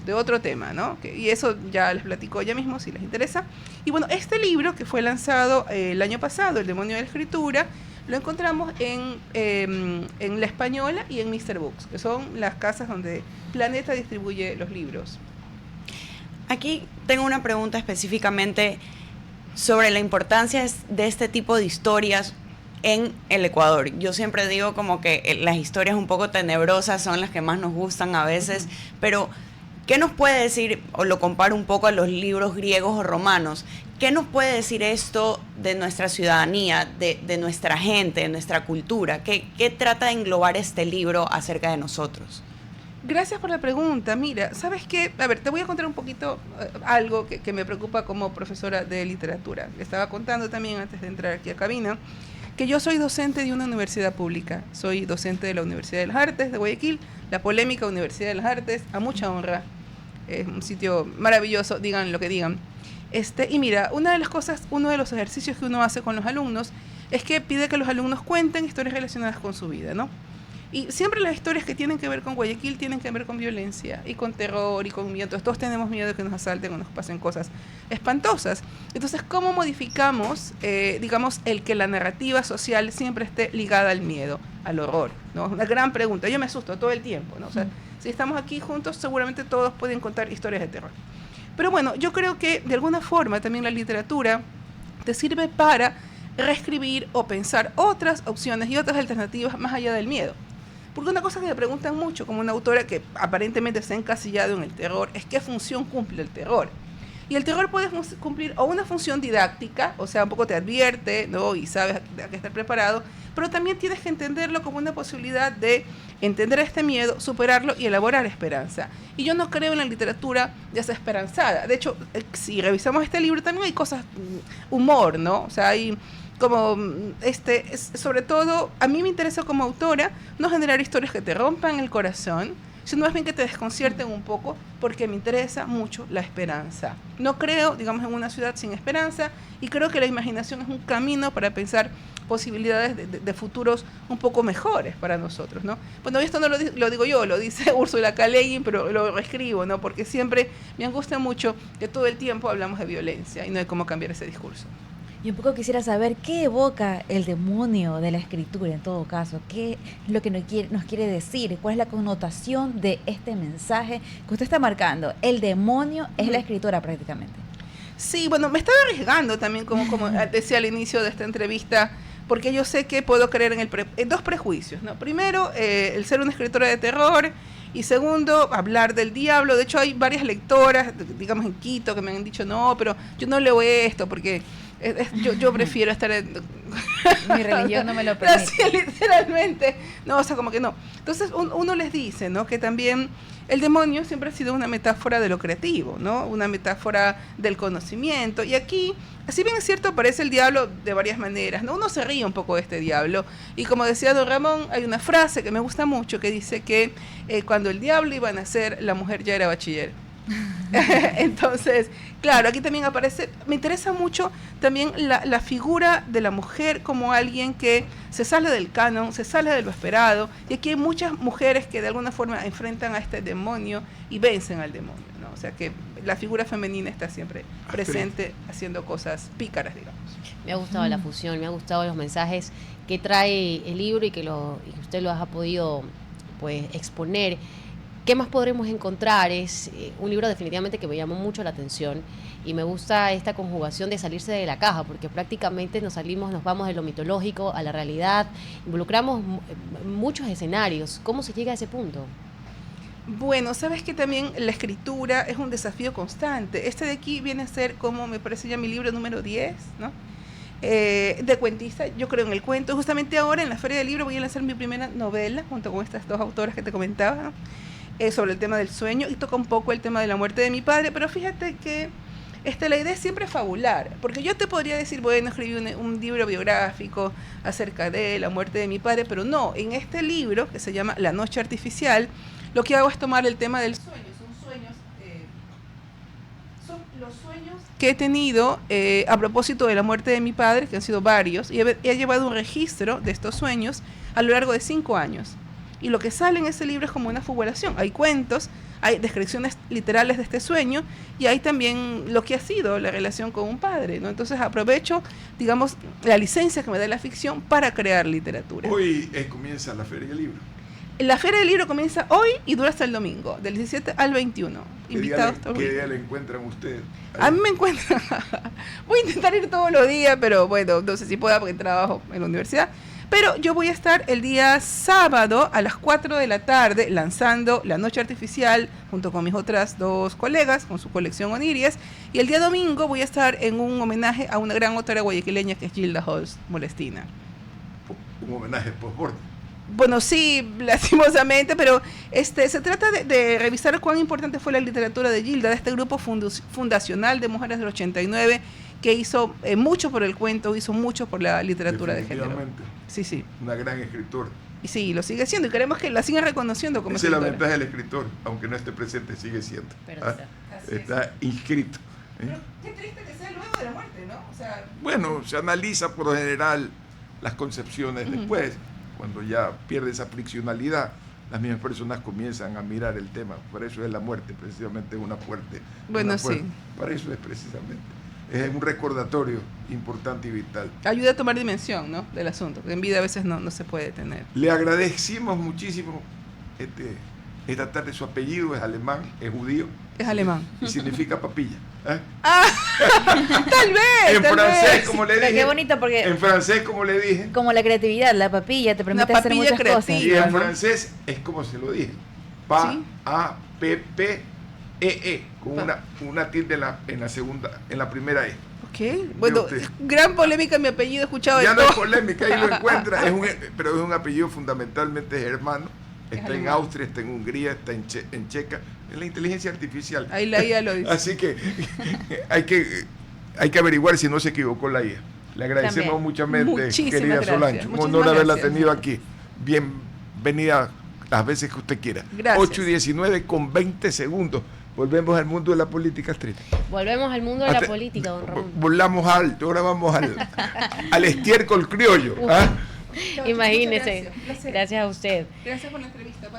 F: de otro tema, ¿no? Y eso ya les platico ya mismo si les interesa. Y bueno, este libro que fue lanzado el año pasado, El demonio de la escritura, lo encontramos en La Española y en Mr. Books, que son las casas donde Planeta distribuye los libros.
G: Aquí tengo una pregunta específicamente sobre la importancia de este tipo de historias en el Ecuador. Yo siempre digo como que las historias un poco tenebrosas son las que más nos gustan a veces, pero ¿qué nos puede decir, o lo comparo un poco a los libros griegos o romanos, qué nos puede decir esto de nuestra ciudadanía, de nuestra gente, de nuestra cultura? ¿Qué trata de englobar este libro acerca de nosotros?
F: Gracias por la pregunta. Mira, ¿sabes qué? A ver, te voy a contar un poquito algo que me preocupa como profesora de literatura. Le estaba contando también antes de entrar aquí a cabina que yo soy docente de una universidad pública. Soy docente de la Universidad de las Artes de Guayaquil, la polémica Universidad de las Artes, a mucha honra. Es un sitio maravilloso, digan lo que digan. Y mira, una de las cosas, uno de los ejercicios que uno hace con los alumnos es que pide que los alumnos cuenten historias relacionadas con su vida, ¿no? Y siempre las historias que tienen que ver con Guayaquil tienen que ver con violencia y con terror y con miedo. Todos tenemos miedo de que nos asalten o nos pasen cosas espantosas. Entonces, ¿cómo modificamos, digamos, el que la narrativa social siempre esté ligada al miedo, al horror, ¿no? Una gran pregunta. Yo me asusto todo el tiempo, ¿no? O sea, si estamos aquí juntos, seguramente todos pueden contar historias de terror. Pero bueno, yo creo que de alguna forma también la literatura te sirve para reescribir o pensar otras opciones y otras alternativas más allá del miedo. Porque una cosa que me preguntan mucho, como una autora que aparentemente se ha encasillado en el terror, es qué función cumple el terror. Y el terror puede cumplir o una función didáctica, o sea, un poco te advierte, ¿no? Y sabes a qué estar preparado, pero también tienes que entenderlo como una posibilidad de entender este miedo, superarlo y elaborar esperanza. Y yo no creo en la literatura desesperanzada. De hecho, si revisamos este libro también hay cosas, humor, ¿no? O sea, hay sobre todo, a mí me interesa como autora no generar historias que te rompan el corazón, sino más bien que te desconcierten un poco, porque me interesa mucho la esperanza. No creo, digamos, en una ciudad sin esperanza, y creo que la imaginación es un camino para pensar posibilidades de futuros un poco mejores para nosotros, ¿no? Bueno, esto no lo digo yo, lo dice Úrsula K. Le Guin, pero lo reescribo, ¿no? Porque siempre me angustia mucho que todo el tiempo hablamos de violencia y no de cómo cambiar ese discurso.
H: Y un poco quisiera saber qué evoca el demonio de la escritura en todo caso, qué es lo que nos quiere decir, cuál es la connotación de este mensaje que usted está marcando. El demonio es la escritora prácticamente.
F: Sí, bueno, me estaba arriesgando también, como decía al inicio de esta entrevista, porque yo sé que puedo creer en dos prejuicios, ¿no? Primero, el ser una escritora de terror, y segundo, hablar del diablo. De hecho, hay varias lectoras, digamos en Quito, que me han dicho, no, pero yo no leo esto, porque yo prefiero estar en...
H: Mi religión no me lo permite.
F: Así, literalmente. No, o sea, como que no. Entonces, uno les dice, ¿no?, que también el demonio siempre ha sido una metáfora de lo creativo, ¿no? Una metáfora del conocimiento. Y aquí, así bien es cierto, aparece el diablo de varias maneras, ¿no? Uno se ríe un poco de este diablo. Y como decía don Ramón, hay una frase que me gusta mucho que dice que cuando el diablo iba a nacer, la mujer ya era bachiller. Entonces, claro, aquí también aparece, me interesa mucho también la figura de la mujer como alguien que se sale del canon, se sale de lo esperado, y aquí hay muchas mujeres que de alguna forma enfrentan a este demonio y vencen al demonio, ¿no? O sea que la figura femenina está siempre presente haciendo cosas pícaras, digamos.
B: Me ha gustado la fusión, me ha gustado los mensajes que trae el libro y que usted los ha podido, pues, exponer. ¿Qué más podremos encontrar? Es un libro definitivamente que me llamó mucho la atención, y me gusta esta conjugación de salirse de la caja, porque prácticamente nos vamos de lo mitológico a la realidad, involucramos muchos escenarios. ¿Cómo se llega a ese punto?
F: Bueno, sabes que también la escritura es un desafío constante. Este de aquí viene a ser, como me parece ya mi libro número 10, ¿no? De cuentista, yo creo en el cuento. Justamente ahora en la Feria del Libro voy a lanzar mi primera novela junto con estas dos autoras que te comentaba, ¿no? Sobre el tema del sueño, y toca un poco el tema de la muerte de mi padre, pero fíjate que la idea es siempre fabular, porque yo te podría decir, bueno, escribí un libro biográfico acerca de la muerte de mi padre, pero no, en este libro, que se llama La Noche Artificial, lo que hago es tomar el tema del sueño. Son los sueños que he tenido a propósito de la muerte de mi padre, que han sido varios, y he llevado un registro de estos sueños a lo largo de 5 años. Y lo que sale en ese libro es como una fabulación. Hay cuentos, hay descripciones literales de este sueño, y hay también lo que ha sido la relación con un padre, ¿no? Entonces aprovecho, digamos, la licencia que me da la ficción para crear literatura.
A: Hoy comienza la Feria del Libro.
F: La Feria del Libro comienza hoy y dura hasta el domingo, del 17 al 21. Invitados todos.
A: ¿Qué día le encuentran ustedes?
F: A mí me encuentran... Voy a intentar ir todos los días, pero bueno, no sé si pueda porque trabajo en la universidad. Pero yo voy a estar el día sábado a las 4 de la tarde lanzando La Noche Artificial junto con mis otras dos colegas con su colección Onirias, y el día domingo voy a estar en un homenaje a una gran autora guayaquileña que es Gilda Holst Molestina.
A: Un homenaje post-mortem.
F: Bueno, sí, lastimosamente, pero se trata de revisar cuán importante fue la literatura de Gilda, de este grupo fundacional de mujeres del 89, que hizo mucho por el cuento, hizo mucho por la literatura de género. Sí, sí.
A: Una gran escritora.
F: Y sí, lo sigue siendo, y queremos que la sigan reconociendo como
A: escritora.
F: Esa
A: es la ventaja del escritor, aunque no esté presente, sigue siendo. Está inscrito.
F: Pero qué triste que sea luego de la muerte, ¿no? O sea,
A: bueno, se analiza por lo general las concepciones después, cuando ya pierde esa friccionalidad, las mismas personas comienzan a mirar el tema. Por eso es la muerte, precisamente es una fuerte.
F: Bueno, sí.
A: Para eso es precisamente. Es un recordatorio importante y vital.
F: Ayuda a tomar dimensión, ¿no?, del asunto, que en vida a veces no se puede tener.
A: Le agradecimos muchísimo esta tarde. Su apellido es alemán, es judío.
F: Es alemán.
A: Y significa papilla.
F: Tal vez.
A: En francés, como le dije.
H: Qué bonito, porque
A: en francés, como le dije.
H: Como la creatividad, la papilla te permite hacer muchas cosas.
A: Y en francés es como se lo dije. P-A-P-P-E-E, con una tilde en la primera E.
F: Ok, bueno, gran polémica en mi apellido, he escuchado
A: ya no es polémica, ahí lo encuentra, pero es un apellido fundamentalmente germano. Está en Austria, está en Hungría, está en Checa, en la inteligencia artificial.
F: Ahí la IA lo dice.
A: Así que hay que averiguar si no se equivocó la IA. Le agradecemos
B: También.
A: muchamente,
F: Muchísimas
A: querida
F: gracias.
A: Solange. Un
F: Muchísimas
A: honor haberla
F: gracias.
A: tenido aquí. Bienvenida las veces que usted quiera.
F: Gracias.
A: 8:19 con 20 segundos. Volvemos al mundo de la política, Astrid.
B: Volvemos al mundo de la política, don Ramón.
A: Volamos alto, ahora vamos al estiércol criollo. ¿Ah?
B: Imagínese.
F: Muchas gracias.
B: Gracias a usted.
F: Gracias por la entrevista.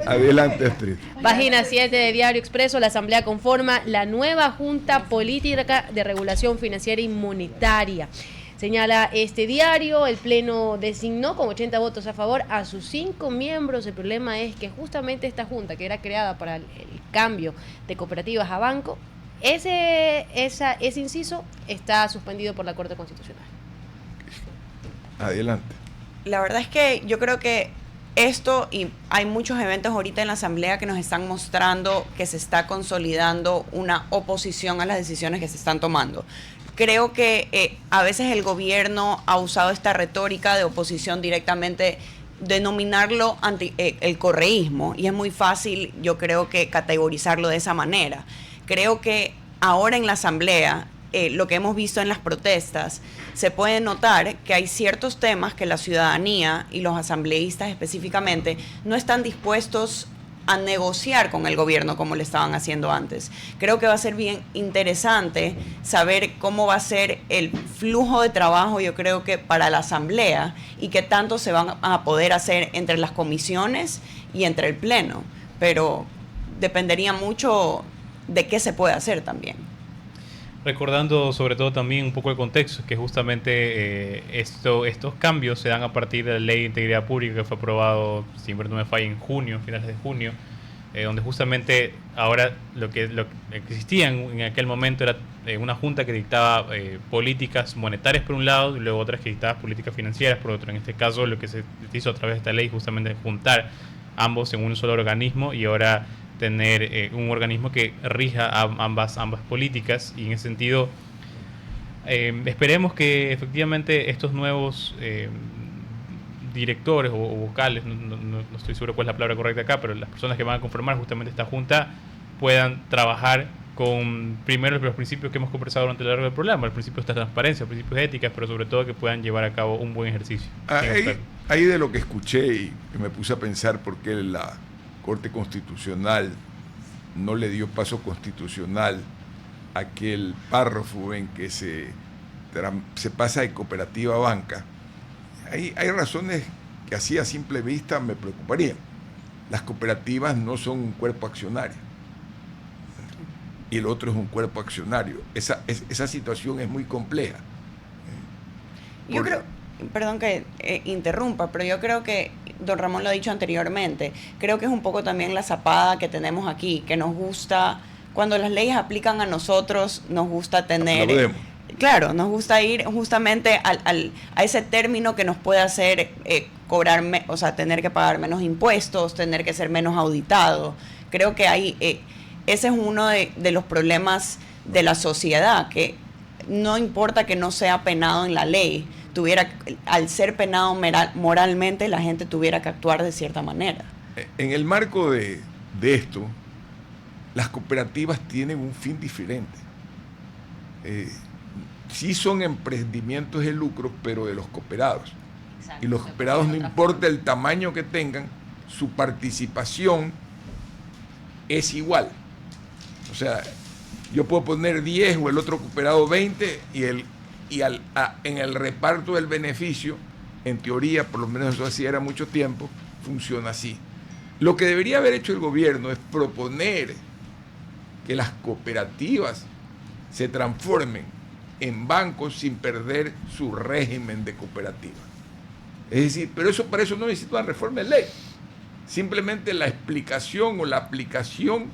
A: Adelante, Astrid.
B: Página 7 de Diario Expreso, la Asamblea conforma la nueva Junta Política de Regulación Financiera y Monetaria. Señala este diario, el Pleno designó con 80 votos a favor a sus 5 miembros. El problema es que justamente esta Junta, que era creada para el cambio de cooperativas a banco, ese inciso está suspendido por la Corte Constitucional.
A: Adelante.
G: La verdad es que yo creo que esto, y hay muchos eventos ahorita en la Asamblea que nos están mostrando que se está consolidando una oposición a las decisiones que se están tomando. Creo que a veces el gobierno ha usado esta retórica de oposición directamente, denominarlo el correísmo, y es muy fácil, yo creo que categorizarlo de esa manera. Creo que ahora en la Asamblea, lo que hemos visto en las protestas, se puede notar que hay ciertos temas que la ciudadanía y los asambleístas específicamente no están dispuestos a negociar con el gobierno como lo estaban haciendo antes. Creo que va a ser bien interesante saber cómo va a ser el flujo de trabajo, yo creo que para la Asamblea, y qué tanto se van a poder hacer entre las comisiones y entre el Pleno. Pero dependería mucho de qué se puede hacer también.
C: Recordando sobre todo también un poco el contexto, que justamente estos cambios se dan a partir de la Ley de Integridad Pública que fue aprobado, si no me falla, en junio, finales de junio, donde justamente ahora lo que existía en aquel momento era una junta que dictaba políticas monetarias por un lado y luego otras que dictaban políticas financieras por otro. En este caso lo que se hizo a través de esta ley justamente juntar ambos en un solo organismo y ahora tener un organismo que rija ambas políticas, y en ese sentido esperemos que efectivamente estos nuevos directores o vocales, no estoy seguro cuál es la palabra correcta acá, pero las personas que van a conformar justamente esta junta puedan trabajar con primero los principios que hemos conversado durante el largo del programa, el principio de transparencia, principios éticos, pero sobre todo que puedan llevar a cabo un buen ejercicio.
A: Ahí de lo que escuché y me puse a pensar por qué la Corte Constitucional no le dio paso constitucional a aquel párrafo en que se pasa de cooperativa a banca. Hay razones que así a simple vista me preocuparían. Las cooperativas no son un cuerpo accionario y el otro es un cuerpo accionario. Esa situación es muy compleja.
G: Yo creo, perdón que interrumpa, pero yo creo que don Ramón lo ha dicho anteriormente, creo que es un poco también la zapada que tenemos aquí, que nos gusta, cuando las leyes aplican a nosotros, nos gusta tener... Claro, nos gusta ir justamente a ese término que nos puede hacer tener que pagar menos impuestos, tener que ser menos auditado. Creo que ese es uno de los problemas de la sociedad, que no importa que no sea penado en la ley, al ser penado moralmente, la gente tuviera que actuar de cierta manera.
A: En el marco de esto, las cooperativas tienen un fin diferente. Sí son emprendimientos de lucro, pero de los cooperados. Exacto. Y los cooperados, no importa el tamaño que tengan, su participación es igual. O sea, yo puedo poner 10 o el otro cooperado 20 en el reparto del beneficio, en teoría, por lo menos eso hacía era mucho tiempo, funciona así. Lo que debería haber hecho el gobierno es proponer que las cooperativas se transformen en bancos sin perder su régimen de cooperativa. Es decir, pero para eso no necesita una reforma de ley. Simplemente la explicación o la aplicación,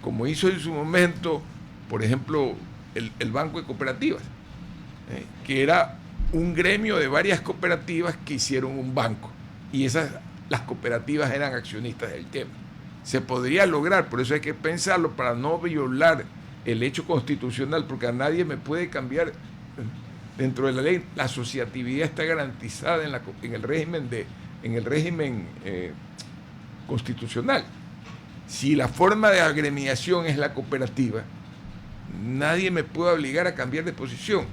A: como hizo en su momento, por ejemplo, el Banco de Cooperativas, que era un gremio de varias cooperativas que hicieron un banco, y las cooperativas eran accionistas del tema. Se podría lograr, por eso hay que pensarlo para no violar el hecho constitucional, porque a nadie me puede cambiar dentro de la ley. La asociatividad está garantizada en el régimen constitucional. Si la forma de agremiación es la cooperativa, nadie me puede obligar a cambiar de posición.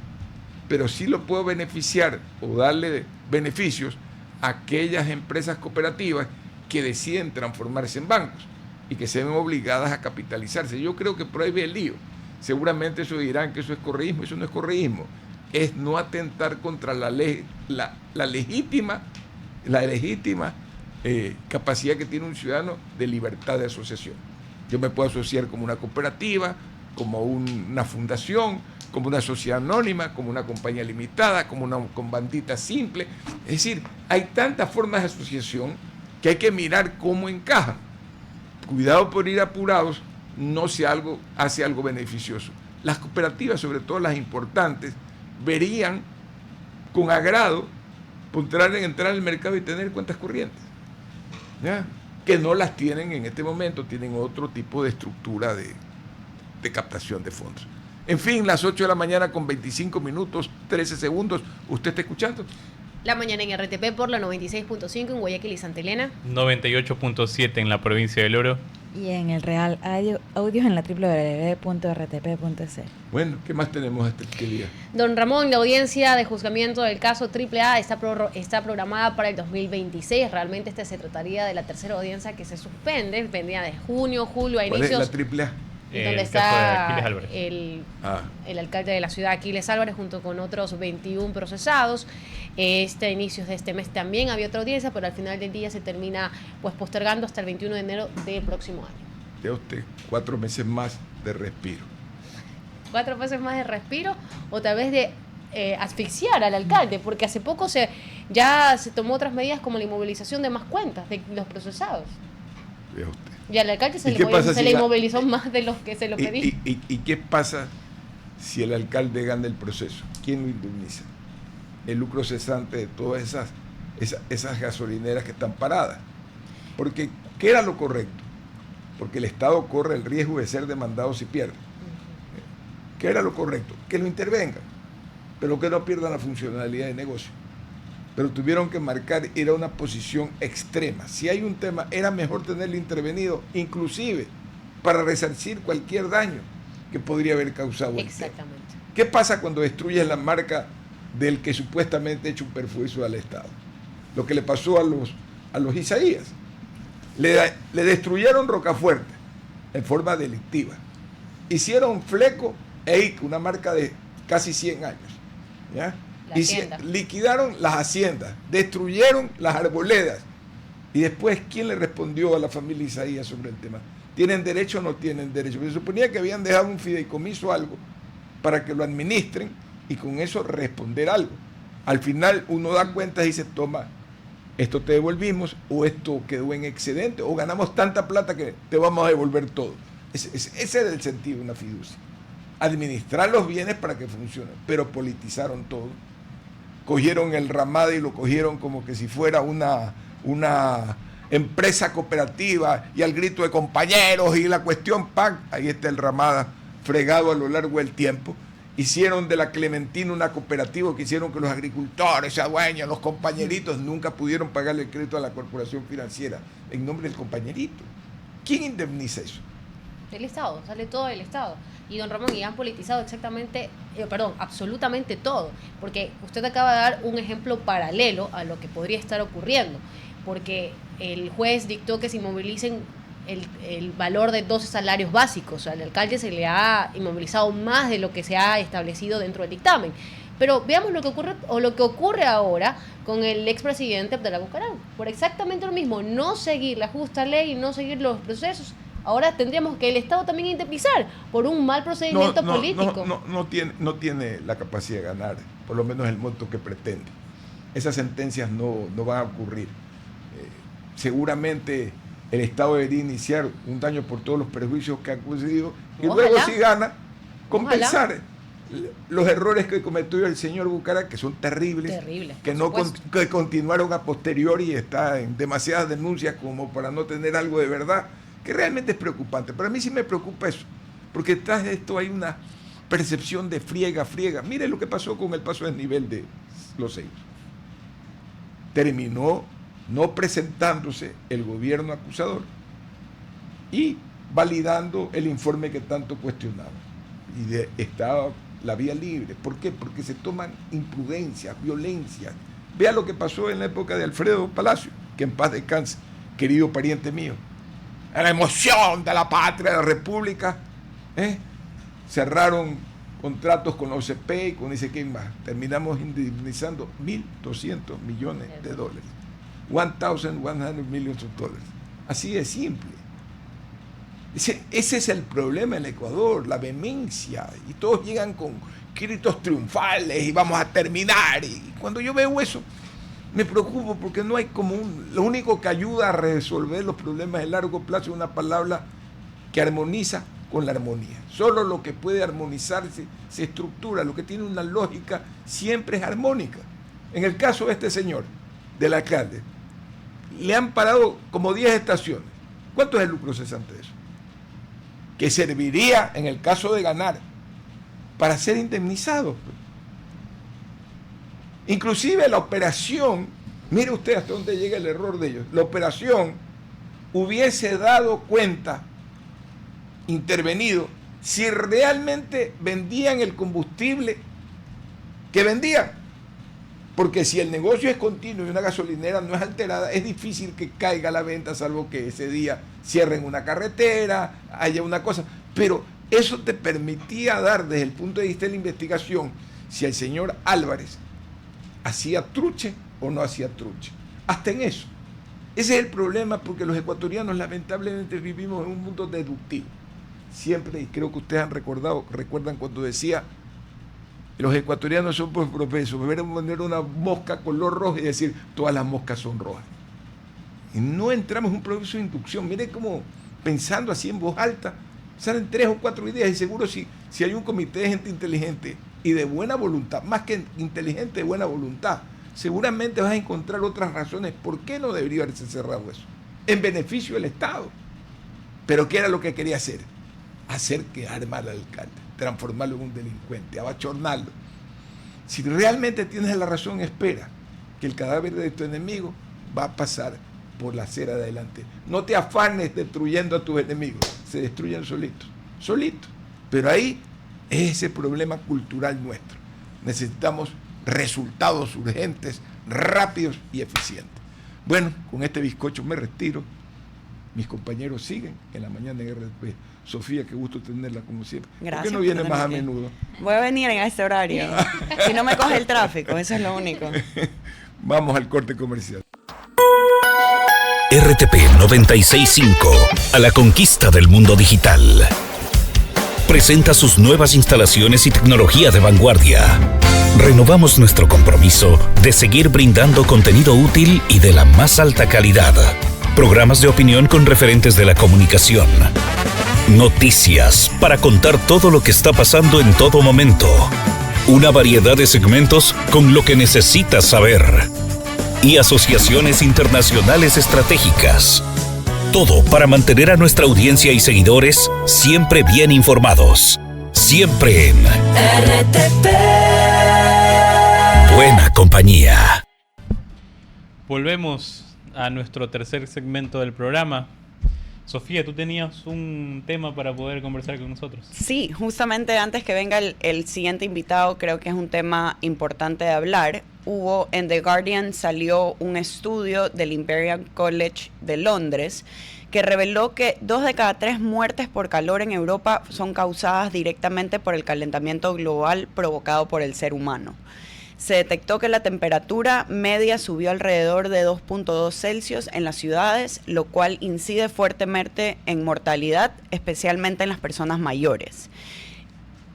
A: pero sí lo puedo beneficiar o darle beneficios a aquellas empresas cooperativas que deciden transformarse en bancos y que se ven obligadas a capitalizarse. Yo creo que por ahí ve el lío. Seguramente eso dirán que eso es correísmo. Eso no es correísmo, es no atentar contra la legítima capacidad que tiene un ciudadano de libertad de asociación. Yo me puedo asociar como una cooperativa, como una fundación, como una sociedad anónima, como una compañía limitada, como una bandita simple. Es decir, hay tantas formas de asociación que hay que mirar cómo encajan. Cuidado por ir apurados, no se hace algo beneficioso. Las cooperativas, sobre todo las importantes, verían con agrado entrar al mercado y tener cuentas corrientes, ¿ya? Que no las tienen en este momento, tienen otro tipo de estructura de captación de fondos. En fin, las 8 de la mañana con 25 minutos, 13 segundos. ¿Usted está escuchando?
B: La mañana en RTP por la 96.5 en Guayaquil y Santa Elena.
C: 98.7 en la provincia del Oro.
H: Y en el Real Audios en la www.rtp.es.
A: Bueno, ¿qué más tenemos este día?
B: Don Ramón, la audiencia de juzgamiento del caso AAA está programada para el 2026. Realmente se trataría de la tercera audiencia que se suspende. Vendría de junio, julio, a inicios.
A: ¿Cuál es la AAA?
B: Donde está el alcalde de la ciudad, Aquiles Álvarez, junto con otros 21 procesados. A inicios de este mes también había otra audiencia, pero al final del día se termina postergando hasta el 21 de enero del próximo año.
A: De usted 4 meses más de respiro.
B: 4 meses más de respiro, o tal vez de asfixiar al alcalde, porque hace poco ya se tomó otras medidas como la inmovilización de más cuentas de los procesados.
A: De usted.
B: Y al alcalde se le inmovilizó más de los que se lo pedí.
A: ¿Y qué pasa si el alcalde gana el proceso? ¿Quién lo indemniza? El lucro cesante de todas esas gasolineras que están paradas. Porque, ¿qué era lo correcto? Porque el Estado corre el riesgo de ser demandado si pierde. ¿Qué era lo correcto? Que lo intervengan, pero que no pierdan la funcionalidad de negocio. Pero tuvieron que marcar, era una posición extrema. Si hay un tema, era mejor tenerlo intervenido, inclusive para resarcir cualquier daño que podría haber causado.
B: Exactamente.
A: ¿Qué pasa cuando destruyes la marca del que supuestamente ha hecho un perjuicio al Estado? Lo que le pasó a los Isaías. Le destruyeron Rocafuerte en forma delictiva. Hicieron Fleco e Ica, una marca de casi 100 años. ¿Ya? Liquidaron las haciendas, destruyeron las arboledas. Y después, ¿quién le respondió a la familia Isaías sobre el tema? ¿Tienen derecho o no tienen derecho? Porque se suponía que habían dejado un fideicomiso o algo para que lo administren y con eso responder algo. Al final uno da cuenta y dice, toma, esto te devolvimos, o esto quedó en excedente, o ganamos tanta plata que te vamos a devolver todo. Ese era el sentido de una fiducia. Administrar los bienes para que funcionen, pero politizaron todo. Cogieron el Ramada y lo cogieron como que si fuera una empresa cooperativa, y al grito de compañeros y la cuestión, ¡pac! Ahí está el Ramada fregado a lo largo del tiempo. Hicieron de la Clementina una cooperativa que hicieron que los agricultores se adueñen, los compañeritos nunca pudieron pagarle el crédito a la corporación financiera en nombre del compañerito. ¿Quién indemniza eso?
B: El Estado, sale todo del Estado. Y don Ramón, y han politizado absolutamente todo, porque usted acaba de dar un ejemplo paralelo a lo que podría estar ocurriendo, porque el juez dictó que se inmovilicen el valor de 12 salarios básicos. Al alcalde se le ha inmovilizado más de lo que se ha establecido dentro del dictamen. Pero veamos lo que ocurre ahora con el expresidente Abdalá Bucaram, por exactamente lo mismo, no seguir la justa ley y no seguir los procesos. Ahora tendríamos que el Estado también indemnizar por un mal procedimiento político.
A: No tiene la capacidad de ganar, por lo menos el monto que pretende. Esas sentencias no van a ocurrir. Seguramente el Estado debería iniciar un daño por todos los perjuicios que ha concedido y luego, si gana, compensar los errores que cometió el señor Bucaram, que son terribles, que continuaron a posteriori y está en demasiadas denuncias como para no tener algo de verdad, que realmente es preocupante. Pero a mí sí me preocupa eso, porque tras esto hay una percepción de friega. Mire lo que pasó con el paso de nivel de Los Seios. Terminó no presentándose el gobierno acusador y validando el informe que tanto cuestionaba. Y estaba la vía libre. ¿Por qué? Porque se toman imprudencias, violencias. Vea lo que pasó en la época de Alfredo Palacio, que en paz descanse, querido pariente mío. A la emoción de la patria, de la república, cerraron contratos con la OCP y con ese que más. Terminamos indemnizando $1.200 millones. 1.100 million dollars. Así de simple. Ese es el problema en Ecuador, la vehemencia. Y todos llegan con gritos triunfales y vamos a terminar. Y cuando yo veo eso, me preocupo porque no hay lo único que ayuda a resolver los problemas de largo plazo es una palabra que armoniza con la armonía. Solo lo que puede armonizarse se estructura, lo que tiene una lógica siempre es armónica. En el caso de este señor, del alcalde, le han parado como 10 estaciones. ¿Cuánto es el lucro cesante de eso? Que serviría, en el caso de ganar, para ser indemnizado. Inclusive la operación, mire usted hasta dónde llega el error de ellos, la operación hubiese dado cuenta, intervenido, si realmente vendían el combustible que vendían. Porque si el negocio es continuo y una gasolinera no es alterada, es difícil que caiga la venta, salvo que ese día cierren una carretera, haya una cosa. Pero eso te permitía dar, desde el punto de vista de la investigación, si el señor Álvarez hacía truche o no hacía truche. Hasta en eso. Ese es el problema, porque los ecuatorianos lamentablemente vivimos en un mundo deductivo. Siempre, y creo que ustedes recuerdan cuando decía, los ecuatorianos son por profeso, poner una mosca color rojo y decir, todas las moscas son rojas. Y no entramos en un proceso de inducción. Miren cómo, pensando así en voz alta, salen 3 o 4 ideas, y seguro si hay un comité de gente inteligente y de buena voluntad, más que inteligente, de buena voluntad, seguramente vas a encontrar otras razones por qué no debería haberse cerrado eso, en beneficio del Estado. Pero ¿qué era lo que quería hacer? Hacer quedar mal al alcalde, transformarlo en un delincuente, abachornarlo. Si realmente tienes la razón, espera que el cadáver de tu enemigo va a pasar por la acera de adelante. No te afanes destruyendo a tus enemigos, se destruyen solitos. Pero ahí es ese problema cultural nuestro. Necesitamos resultados urgentes, rápidos y eficientes. Bueno, con este bizcocho me retiro. Mis compañeros siguen en la mañana en RTP. Sofía, qué gusto tenerla como siempre.
G: Gracias.
A: ¿Por qué no viene más a menudo?
G: Voy a venir en este horario. Si no me coge el tráfico, eso es lo único.
A: Vamos al corte comercial.
E: RTP 965, a la conquista del mundo digital. Presenta sus nuevas instalaciones y tecnología de vanguardia. Renovamos nuestro compromiso de seguir brindando contenido útil y de la más alta calidad. Programas de opinión con referentes de la comunicación. Noticias para contar todo lo que está pasando en todo momento. Una variedad de segmentos con lo que necesitas saber. Y asociaciones internacionales estratégicas. Todo para mantener a nuestra audiencia y seguidores siempre bien informados. Siempre en RTP. Buena compañía.
C: Volvemos a nuestro tercer segmento del programa. Sofía, tú tenías un tema para poder conversar con nosotros.
G: Sí, justamente antes que venga el siguiente invitado, creo que es un tema importante de hablar. En The Guardian salió un estudio del Imperial College de Londres que reveló que 2 de cada 3 muertes por calor en Europa son causadas directamente por el calentamiento global provocado por el ser humano. Se detectó que la temperatura media subió alrededor de 2.2 Celsius en las ciudades, lo cual incide fuertemente en mortalidad, especialmente en las personas mayores.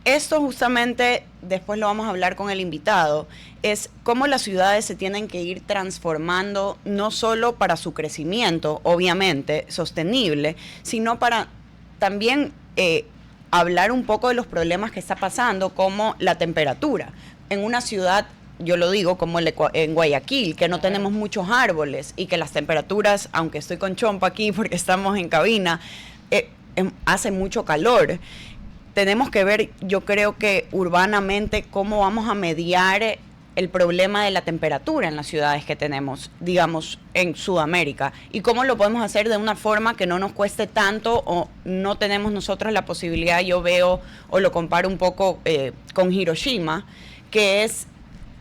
G: Esto justamente, después lo vamos a hablar con el invitado, es cómo las ciudades se tienen que ir transformando, no solo para su crecimiento, obviamente, sostenible, sino para también hablar un poco de los problemas que está pasando, como la temperatura. En una ciudad, yo lo digo, como en Guayaquil, que no tenemos muchos árboles y que las temperaturas, aunque estoy con chompa aquí porque estamos en cabina, hace mucho calor. Tenemos que ver, yo creo que urbanamente, cómo vamos a mediar el problema de la temperatura en las ciudades que tenemos, digamos, en Sudamérica, y cómo lo podemos hacer de una forma que no nos cueste tanto o no tenemos nosotros la posibilidad. Yo veo o lo comparo un poco con Hiroshima, que es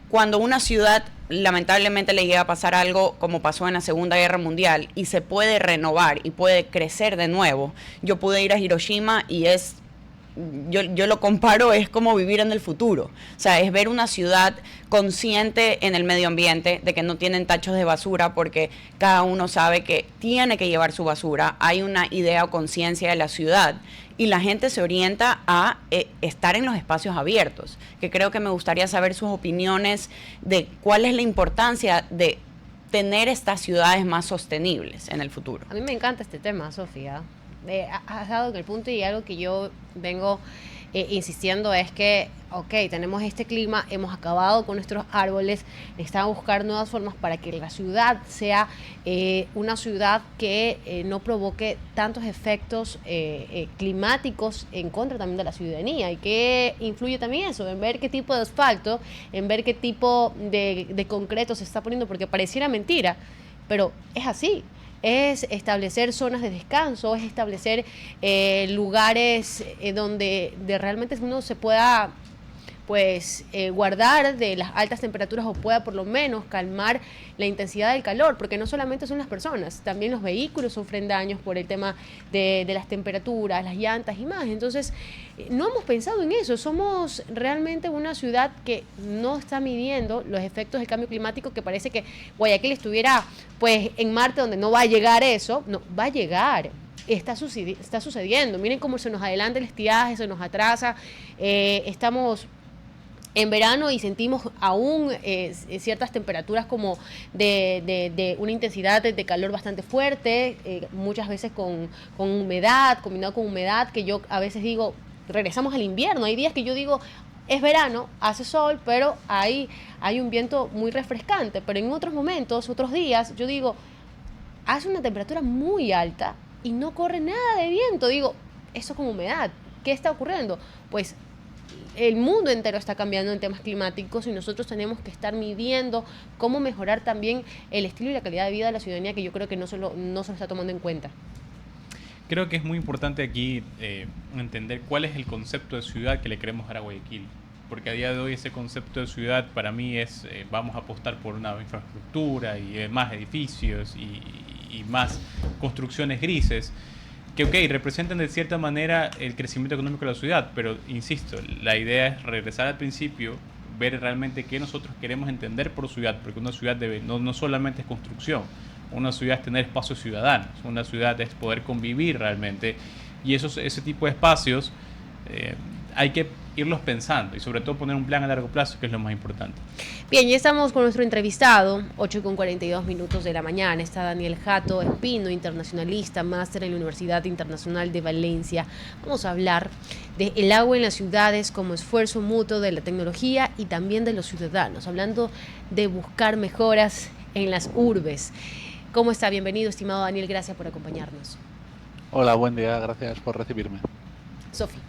G: cuando una ciudad lamentablemente le llega a pasar algo como pasó en la Segunda Guerra Mundial y se puede renovar y puede crecer de nuevo. Yo pude ir a Hiroshima y yo lo comparo, es como vivir en el futuro. O sea, es ver una ciudad consciente en el medio ambiente, de que no tienen tachos de basura porque cada uno sabe que tiene que llevar su basura. Hay una idea o conciencia de la ciudad y la gente se orienta a estar en los espacios abiertos, que creo que me gustaría saber sus opiniones de cuál es la importancia de tener estas ciudades más sostenibles en el futuro.
B: A mí me encanta este tema, Sofía. Has dado en el punto, y algo que yo vengo insistiendo es que, ok, tenemos este clima, hemos acabado con nuestros árboles, necesitamos buscar nuevas formas para que la ciudad sea una ciudad que no provoque tantos efectos climáticos en contra también de la ciudadanía, y que influye también eso, en ver qué tipo de asfalto, en ver qué tipo de concreto se está poniendo, porque pareciera mentira, pero es así. Es establecer zonas de descanso, es establecer lugares donde realmente uno se pueda guardar de las altas temperaturas, o pueda por lo menos calmar la intensidad del calor, porque no solamente son las personas, también los vehículos sufren daños por el tema de las temperaturas, las llantas y más. Entonces, no hemos pensado en eso. Somos realmente una ciudad que no está midiendo los efectos del cambio climático, que parece que Guayaquil estuviera pues en Marte, donde no va a llegar eso. No, va a llegar. Está sucediendo. Miren cómo se nos adelanta el estiaje, se nos atrasa. Estamos en verano y sentimos aún ciertas temperaturas como de una intensidad de calor bastante fuerte, muchas veces con humedad, combinado con humedad, que yo a veces digo, regresamos al invierno. Hay días que yo digo, es verano, hace sol, pero hay un viento muy refrescante. Pero en otros momentos, otros días, yo digo, hace una temperatura muy alta y no corre nada de viento. Digo, eso con humedad, ¿qué está ocurriendo? Pues el mundo entero está cambiando en temas climáticos, y nosotros tenemos que estar midiendo cómo mejorar también el estilo y la calidad de vida de la ciudadanía, que yo creo que no se lo está tomando en cuenta.
C: Creo que es muy importante aquí entender cuál es el concepto de ciudad que le queremos dar a Guayaquil, porque a día de hoy ese concepto de ciudad para mí es vamos a apostar por una infraestructura y más edificios y más construcciones grises, que ok, representan de cierta manera el crecimiento económico de la ciudad, pero insisto, la idea es regresar al principio, ver realmente qué nosotros queremos entender por ciudad, porque una ciudad no solamente es construcción, una ciudad es tener espacios ciudadanos, una ciudad es poder convivir realmente, y ese tipo de espacios hay que irlos pensando y sobre todo poner un plan a largo plazo, que es lo más importante.
B: Bien, ya estamos con nuestro entrevistado, 8:42 de la mañana. Está Daniel Jato Espino, internacionalista, máster en la Universidad Internacional de Valencia. Vamos a hablar de el agua en las ciudades como esfuerzo mutuo de la tecnología y también de los ciudadanos, hablando de buscar mejoras en las urbes. ¿Cómo está? Bienvenido, estimado Daniel, gracias por acompañarnos.
I: Hola, buen día, gracias por recibirme.
B: Sofi.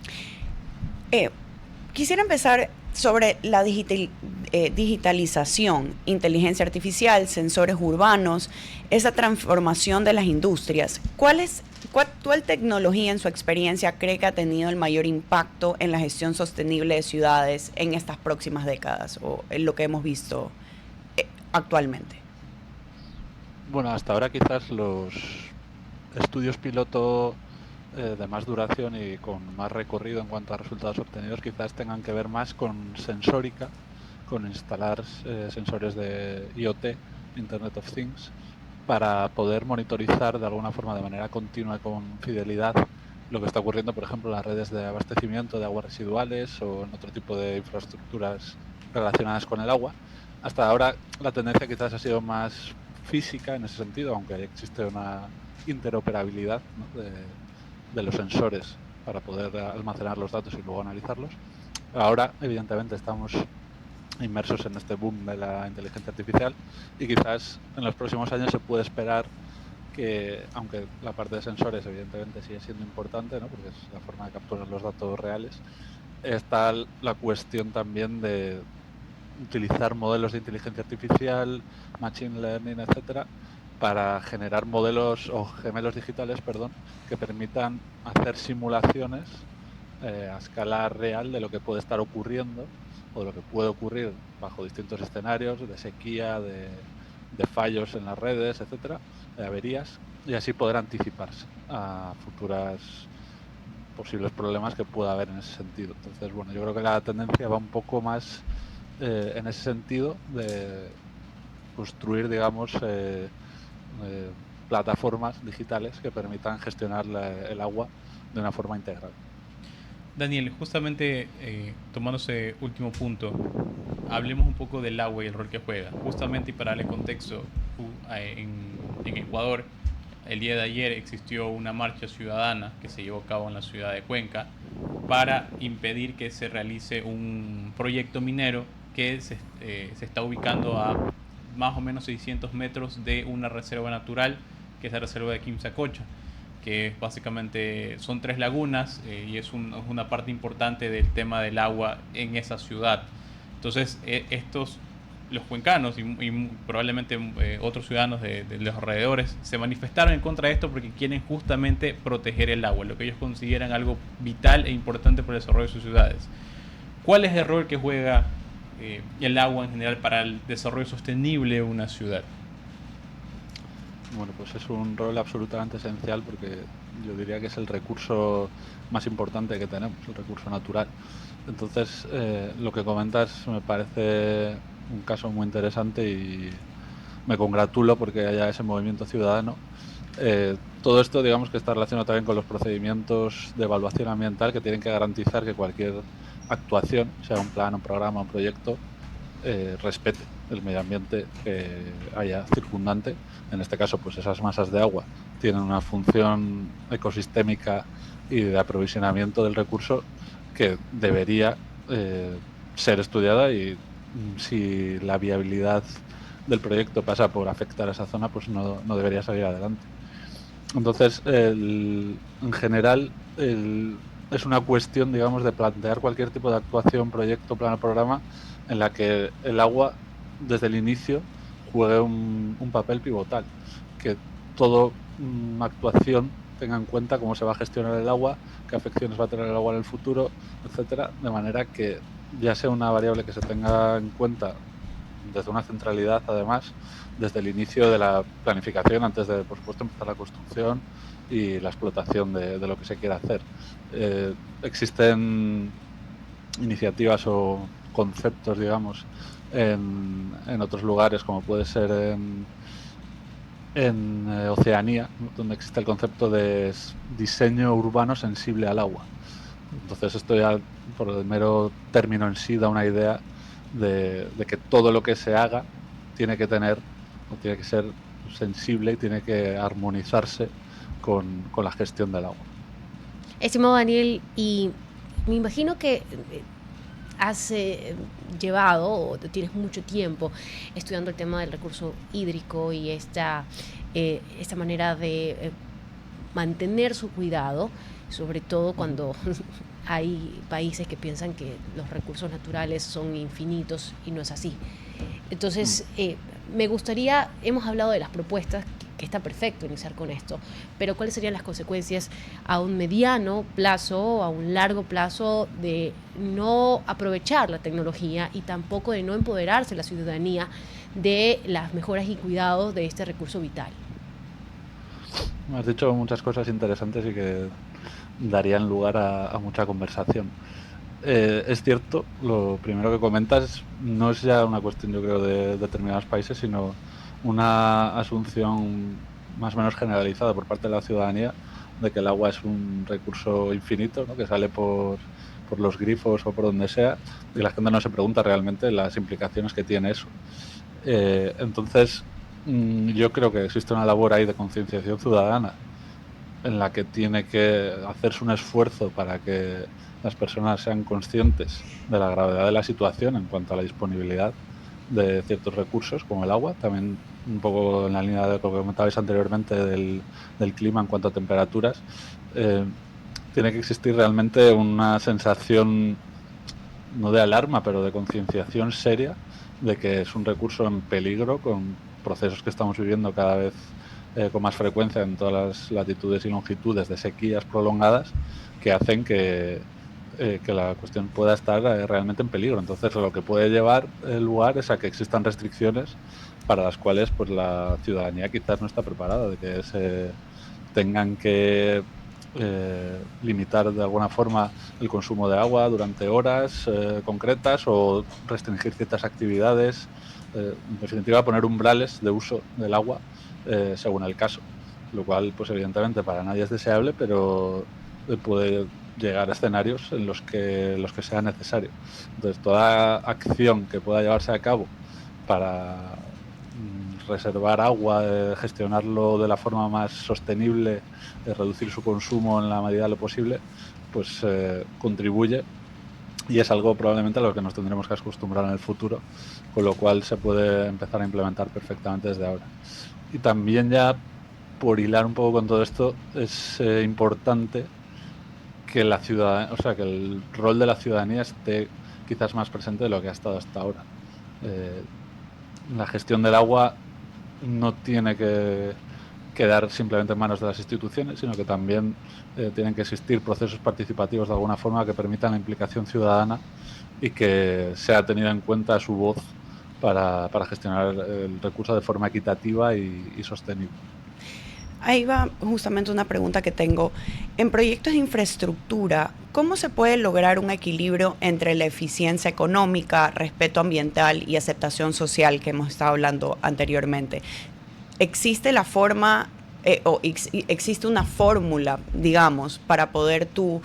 G: Quisiera empezar sobre la digitalización, inteligencia artificial, sensores urbanos, esa transformación de las industrias. ¿Cuál tecnología en su experiencia cree que ha tenido el mayor impacto en la gestión sostenible de ciudades en estas próximas décadas o en lo que hemos visto actualmente?
I: Bueno, hasta ahora quizás los estudios piloto de más duración y con más recorrido en cuanto a resultados obtenidos quizás tengan que ver más con sensórica, con instalar sensores de IoT, Internet of Things, para poder monitorizar de alguna forma de manera continua y con fidelidad lo que está ocurriendo, por ejemplo, en las redes de abastecimiento de aguas residuales o en otro tipo de infraestructuras relacionadas con el agua. Hasta ahora la tendencia quizás ha sido más física en ese sentido, aunque existe una interoperabilidad, ¿no?, de los sensores para poder almacenar los datos y luego analizarlos. Ahora, evidentemente, estamos inmersos en este boom de la inteligencia artificial y quizás en los próximos años se puede esperar que, aunque la parte de sensores evidentemente sigue siendo importante, ¿no?, porque es la forma de capturar los datos reales, está la cuestión también de utilizar modelos de inteligencia artificial, machine learning, etcétera, para generar modelos o gemelos digitales, que permitan hacer simulaciones a escala real de lo que puede estar ocurriendo o de lo que puede ocurrir bajo distintos escenarios de sequía, de fallos en las redes, etcétera, de averías, y así poder anticiparse a futuras posibles problemas que pueda haber en ese sentido. Entonces, bueno, yo creo que la tendencia va un poco más en ese sentido de construir, digamos, plataformas digitales que permitan gestionar el agua de una forma integral.
C: Daniel, justamente tomando ese último punto, hablemos un poco del agua y el rol que juega. Justamente, y para darle contexto, en Ecuador, el día de ayer existió una marcha ciudadana que se llevó a cabo en la ciudad de Cuenca para impedir que se realice un proyecto minero que se está ubicando a más o menos 600 metros de una reserva natural, que es la reserva de Quimsacocha, que básicamente son 3 lagunas y es una parte importante del tema del agua en esa ciudad. Entonces, los cuencanos y probablemente otros ciudadanos de los alrededores se manifestaron en contra de esto porque quieren justamente proteger el agua, lo que ellos consideran algo vital e importante para el desarrollo de sus ciudades. ¿Cuál es el rol que juega el agua en general para el desarrollo sostenible de una ciudad?
I: Bueno, pues es un rol absolutamente esencial porque yo diría que es el recurso más importante que tenemos, el recurso natural. Entonces, lo que comentas me parece un caso muy interesante y me congratulo porque haya ese movimiento ciudadano. Todo esto, digamos, que está relacionado también con los procedimientos de evaluación ambiental que tienen que garantizar que cualquier actuación, sea un plan, un programa, un proyecto, respete el medio ambiente que haya circundante. En este caso, pues esas masas de agua tienen una función ecosistémica y de aprovisionamiento del recurso que debería ser estudiada, y si la viabilidad del proyecto pasa por afectar a esa zona, pues no debería salir adelante. Entonces, en general, es una cuestión, digamos, de plantear cualquier tipo de actuación, proyecto, plan o programa en la que el agua, desde el inicio, juegue un papel pivotal, que toda actuación tenga en cuenta cómo se va a gestionar el agua, qué afecciones va a tener el agua en el futuro, etcétera, de manera que ya sea una variable que se tenga en cuenta desde una centralidad, además, desde el inicio de la planificación, antes de, por supuesto, empezar la construcción y la explotación de lo que se quiera hacer. Existen iniciativas o conceptos, digamos, en otros lugares, como puede ser en Oceanía, donde existe el concepto de diseño urbano sensible al agua. Entonces, esto ya, por el mero término en sí, da una idea de que todo lo que se haga tiene que ser sensible y tiene que armonizarse con la gestión del agua.
B: Estimado Daniel, y me imagino que has llevado o tienes mucho tiempo estudiando el tema del recurso hídrico y esta manera de mantener su cuidado, sobre todo cuando hay países que piensan que los recursos naturales son infinitos y no es así. Entonces, me gustaría, hemos hablado de las propuestas, que está perfecto iniciar con esto, pero ¿cuáles serían las consecuencias a un mediano plazo, a un largo plazo, de no aprovechar la tecnología y tampoco de no empoderarse la ciudadanía de las mejoras y cuidados de este recurso vital?
I: Has dicho muchas cosas interesantes y que darían lugar a mucha conversación. Es cierto, lo primero que comentas no es ya una cuestión, yo creo, de determinados países, sino una asunción más o menos generalizada por parte de la ciudadanía de que el agua es un recurso infinito, ¿no?, que sale por los grifos o por donde sea, y la gente no se pregunta realmente las implicaciones que tiene eso. Entonces, yo creo que existe una labor ahí de concienciación ciudadana en la que tiene que hacerse un esfuerzo para que las personas sean conscientes de la gravedad de la situación en cuanto a la disponibilidad de ciertos recursos como el agua, también un poco en la línea de lo que comentabais anteriormente del clima en cuanto a temperaturas. Tiene que existir realmente una sensación no de alarma, pero de concienciación seria de que es un recurso en peligro con procesos que estamos viviendo cada vez con más frecuencia en todas las latitudes y longitudes de sequías prolongadas que hacen que la cuestión pueda estar realmente en peligro. Entonces, lo que puede llevar lugar es a que existan restricciones para las cuales pues la ciudadanía quizás no está preparada, de que se tengan que limitar de alguna forma el consumo de agua durante horas concretas o restringir ciertas actividades, en definitiva poner umbrales de uso del agua según el caso, lo cual pues evidentemente para nadie es deseable, pero puede llegar a escenarios en los que sea necesario. Entonces, toda acción que pueda llevarse a cabo para reservar agua, gestionarlo de la forma más sostenible, reducir su consumo en la medida de lo posible, pues contribuye, y es algo probablemente a lo que nos tendremos que acostumbrar en el futuro, con lo cual se puede empezar a implementar perfectamente desde ahora. Y también, ya por hilar un poco con todo esto, es importante que la ciudadanía, o sea, que el rol de la ciudadanía esté quizás más presente de lo que ha estado hasta ahora. La gestión del agua no tiene que quedar simplemente en manos de las instituciones, sino que también tienen que existir procesos participativos de alguna forma que permitan la implicación ciudadana y que sea tenida en cuenta su voz para gestionar el recurso de forma equitativa y sostenible.
G: Ahí va justamente una pregunta que tengo. En proyectos de infraestructura, ¿cómo se puede lograr un equilibrio entre la eficiencia económica, respeto ambiental y aceptación social que hemos estado hablando anteriormente? ¿Existe la forma existe una fórmula, digamos, para poder tú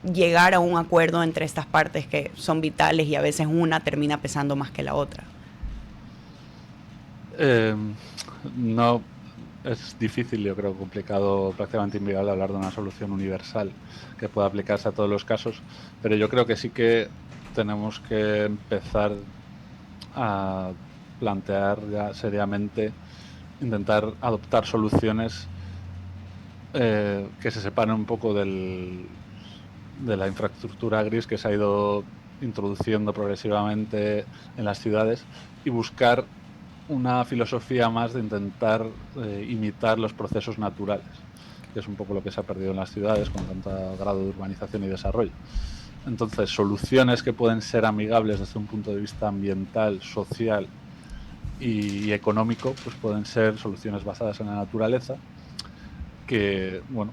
G: llegar a un acuerdo entre estas partes que son vitales y a veces una termina pesando más que la otra?
I: No. Es difícil, yo creo, complicado, prácticamente inviable hablar de una solución universal que pueda aplicarse a todos los casos, pero yo creo que sí que tenemos que empezar a plantear ya seriamente, intentar adoptar soluciones que se separen un poco de la infraestructura gris que se ha ido introduciendo progresivamente en las ciudades, y buscar una filosofía más de intentar imitar los procesos naturales, que es un poco lo que se ha perdido en las ciudades con tanto grado de urbanización y desarrollo. Entonces, soluciones que pueden ser amigables desde un punto de vista ambiental, social y económico, pues pueden ser soluciones basadas en la naturaleza, que, bueno,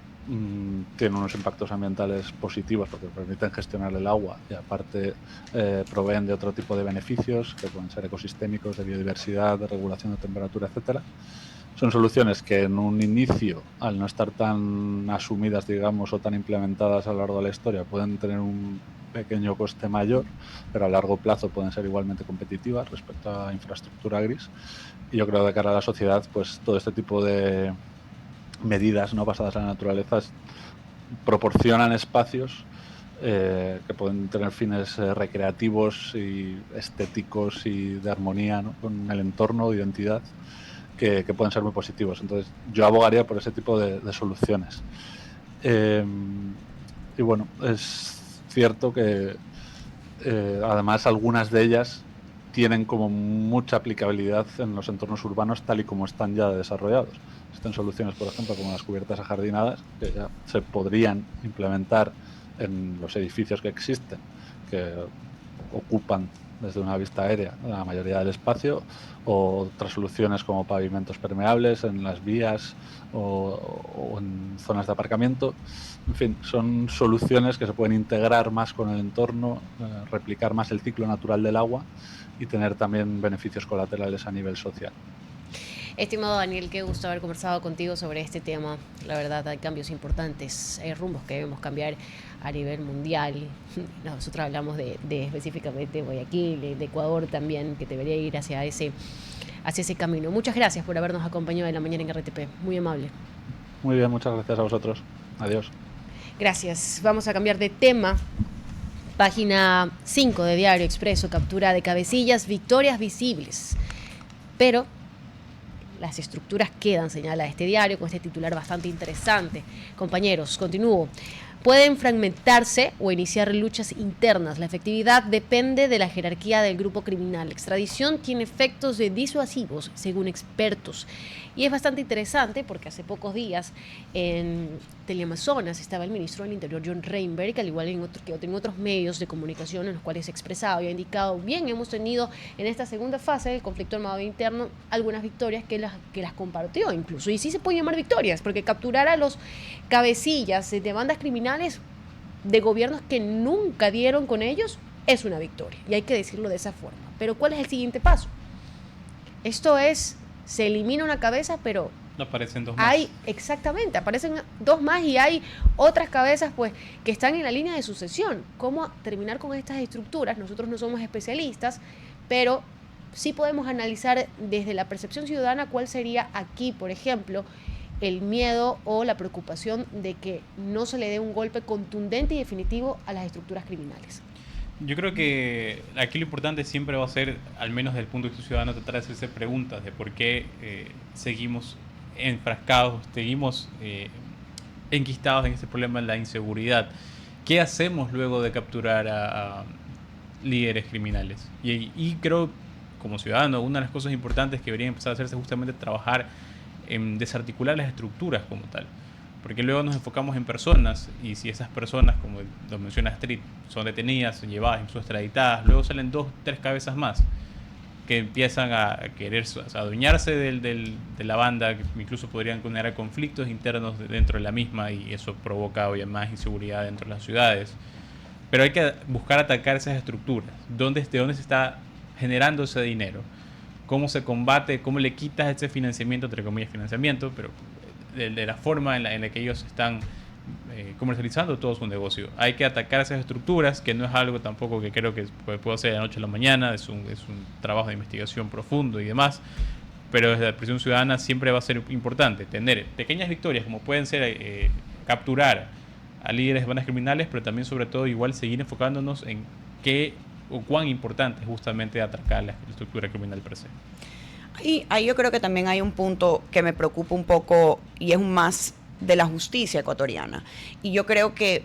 I: tienen unos impactos ambientales positivos porque permiten gestionar el agua y aparte proveen de otro tipo de beneficios que pueden ser ecosistémicos, de biodiversidad, de regulación de temperatura, etcétera. Son soluciones que en un inicio, al no estar tan asumidas, digamos, o tan implementadas a lo largo de la historia, pueden tener un pequeño coste mayor, pero a largo plazo pueden ser igualmente competitivas respecto a infraestructura gris. Y yo creo que de cara a la sociedad, pues todo este tipo de medidas no basadas en la naturaleza proporcionan espacios que pueden tener fines recreativos y estéticos y de armonía, ¿no?, con el entorno, de identidad, que pueden ser muy positivos. Entonces yo abogaría por ese tipo de soluciones. Y bueno, es cierto que además algunas de ellas tienen como mucha aplicabilidad en los entornos urbanos tal y como están ya desarrollados. Existen soluciones, por ejemplo, como las cubiertas ajardinadas, que ya se podrían implementar en los edificios que existen, que ocupan desde una vista aérea la mayoría del espacio, o otras soluciones como pavimentos permeables en las vías o en zonas de aparcamiento. En fin, son soluciones que se pueden integrar más con el entorno, replicar más el ciclo natural del agua y tener también beneficios colaterales a nivel social.
B: Estimado Daniel, qué gusto haber conversado contigo sobre este tema. La verdad, hay cambios importantes, hay rumbos que debemos cambiar a nivel mundial. Nosotros hablamos de específicamente Guayaquil, de Ecuador también, que debería ir hacia ese camino. Muchas gracias por habernos acompañado en la mañana en RTP. Muy amable.
I: Muy bien, muchas gracias a vosotros. Adiós.
B: Gracias. Vamos a cambiar de tema. Página 5 de Diario Expreso, captura de cabecillas, victorias visibles. Pero las estructuras quedan, señala este diario, con este titular bastante interesante. Compañeros, continúo. pueden fragmentarse o iniciar luchas internas. La efectividad depende de la jerarquía del grupo criminal. La extradición tiene efectos disuasivos, según expertos. Y es bastante interesante porque hace pocos días en Teleamazonas estaba el ministro del Interior, John Reinberg, al igual que en otros medios de comunicación en los cuales se ha expresado y ha indicado, bien, hemos tenido en esta segunda fase del conflicto armado interno algunas victorias que las compartió incluso. Y sí se pueden llamar victorias, porque capturar a los cabecillas de bandas criminales de gobiernos que nunca dieron con ellos es una victoria. Y hay que decirlo de esa forma. Pero ¿cuál es el siguiente paso? Esto es, se elimina una cabeza, pero
C: aparecen dos más.
B: Exactamente, aparecen dos más y hay otras cabezas pues que están en la línea de sucesión. ¿Cómo terminar con estas estructuras? Nosotros no somos especialistas, pero sí podemos analizar desde la percepción ciudadana cuál sería aquí, por ejemplo, el miedo o la preocupación de que no se le dé un golpe contundente y definitivo a las estructuras criminales.
C: Yo creo que aquí lo importante siempre va a ser, al menos desde el punto de vista ciudadano, tratar de hacerse preguntas de por qué seguimos enfrascados, seguimos enquistados en este problema de la inseguridad. ¿Qué hacemos luego de capturar a líderes criminales? Y creo, como ciudadano, una de las cosas importantes que debería empezar a hacerse es justamente trabajar en desarticular las estructuras como tal. Porque luego nos enfocamos en personas, y si esas personas, como lo menciona Astrid, son detenidas, son llevadas, incluso extraditadas, luego salen 2, 3 cabezas más que empiezan a querer adueñarse de la banda, que incluso podrían generar conflictos internos dentro de la misma, y eso provoca obviamente más inseguridad dentro de las ciudades. Pero hay que buscar atacar esas estructuras. ¿De dónde se está generando ese dinero? ¿Cómo se combate? ¿Cómo le quitas ese financiamiento, entre comillas financiamiento, pero de la forma en la que ellos están comercializando todo su negocio? Hay que atacar esas estructuras, que no es algo tampoco que creo que puedo hacer de la noche a la mañana, es un trabajo de investigación profundo y demás, pero desde la presión ciudadana siempre va a ser importante tener pequeñas victorias, como pueden ser capturar a líderes de bandas criminales, pero también sobre todo igual seguir enfocándonos en qué o cuán importante es justamente atacar la estructura criminal per se.
G: Y ahí yo creo que también hay un punto que me preocupa un poco, y es más de la justicia ecuatoriana. Y yo creo que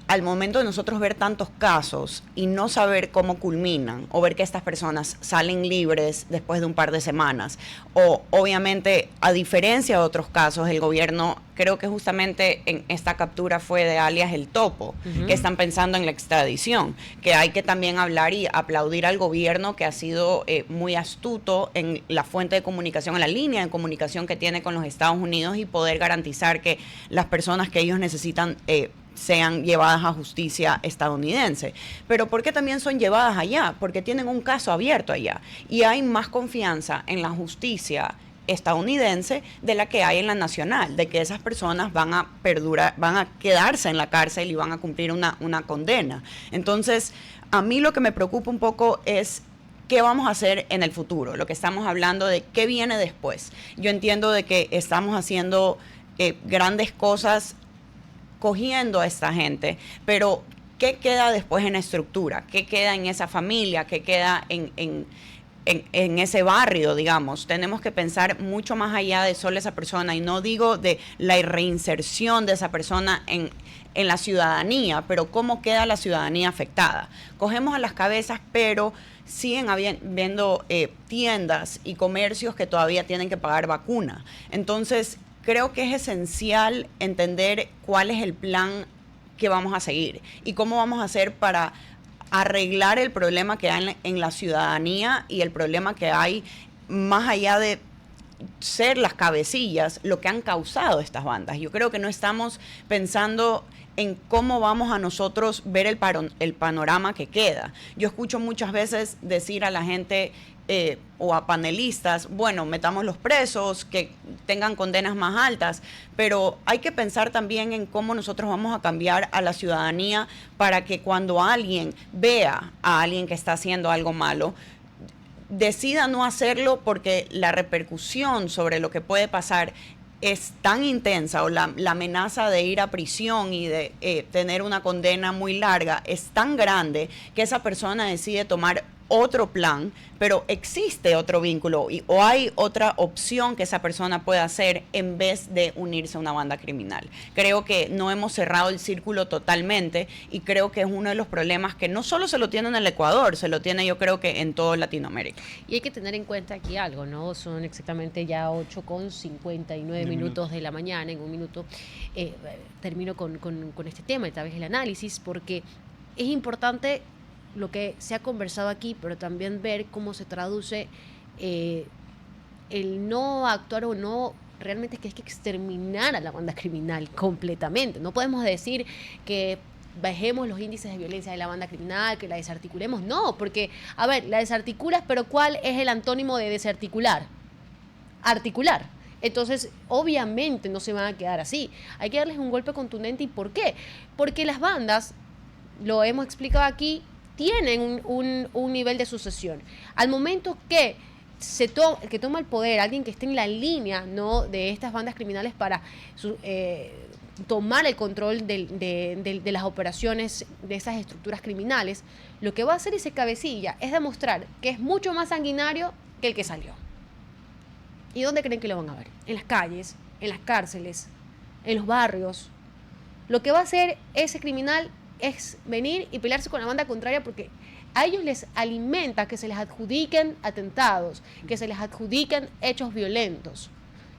G: al momento de nosotros ver tantos casos y no saber cómo culminan, o ver que estas personas salen libres después de un par de semanas, o obviamente, a diferencia de otros casos, el gobierno, creo que justamente en esta captura fue de alias El Topo, que están pensando en la extradición, que hay que también hablar y aplaudir al gobierno, que ha sido muy astuto en la fuente de comunicación, en la línea de comunicación que tiene con los Estados Unidos, y poder garantizar que las personas que ellos necesitan sean llevadas a justicia estadounidense. Pero ¿por qué también son llevadas allá? Porque tienen un caso abierto allá, y hay más confianza en la justicia estadounidense de la que hay en la nacional, de que esas personas van a quedarse en la cárcel y van a cumplir una condena. Entonces, a mí lo que me preocupa un poco es qué vamos a hacer en el futuro, lo que estamos hablando de qué viene después. Yo entiendo de que estamos haciendo grandes cosas cogiendo a esta gente, pero ¿qué queda después en la estructura? ¿Qué queda en esa familia? ¿Qué queda en ese barrio, digamos? Tenemos que pensar mucho más allá de solo esa persona, y no digo de la reinserción de esa persona en la ciudadanía, pero ¿cómo queda la ciudadanía afectada? Cogemos a las cabezas, pero siguen habiendo tiendas y comercios que todavía tienen que pagar vacuna. Entonces, creo que es esencial entender cuál es el plan que vamos a seguir y cómo vamos a hacer para arreglar el problema que hay en la ciudadanía, y el problema que hay más allá de ser las cabecillas, lo que han causado estas bandas. Yo creo que no estamos pensando en cómo vamos a nosotros ver el panorama que queda. Yo escucho muchas veces decir a la gente o a panelistas, bueno, metamos los presos, que tengan condenas más altas, pero hay que pensar también en cómo nosotros vamos a cambiar a la ciudadanía para que cuando alguien vea a alguien que está haciendo algo malo, decida no hacerlo, porque la repercusión sobre lo que puede pasar es tan intensa, o la amenaza de ir a prisión y de tener una condena muy larga es tan grande, que esa persona decide tomar otro plan, pero existe otro vínculo o hay otra opción que esa persona pueda hacer en vez de unirse a una banda criminal. Creo que no hemos cerrado el círculo totalmente y creo que es uno de los problemas que no solo se lo tiene en el Ecuador, se lo tiene yo creo que en toda Latinoamérica.
B: Y hay que tener en cuenta aquí algo, ¿no? Son exactamente ya 8:59 minutos de la mañana. En un minuto termino con este tema, tal vez el análisis, porque es importante lo que se ha conversado aquí, pero también ver cómo se traduce el no actuar o no, realmente es que hay que exterminar a la banda criminal completamente. No podemos decir que bajemos los índices de violencia de la banda criminal, que la desarticulemos. No, porque, a ver, la desarticulas, pero ¿cuál es el antónimo de desarticular? Articular. Entonces, obviamente no se van a quedar así. Hay que darles un golpe contundente. ¿Y por qué? Porque las bandas, lo hemos explicado aquí, tienen un nivel de sucesión. Al momento que que toma el poder alguien que esté en la línea, ¿no?, de estas bandas criminales para tomar el control de las operaciones de esas estructuras criminales, lo que va a hacer ese cabecilla es demostrar que es mucho más sanguinario que el que salió. ¿Y dónde creen que lo van a ver? En las calles, en las cárceles, en los barrios. Lo que va a hacer ese criminal es venir y pelearse con la banda contraria, porque a ellos les alimenta que se les adjudiquen atentados, que se les adjudiquen hechos violentos.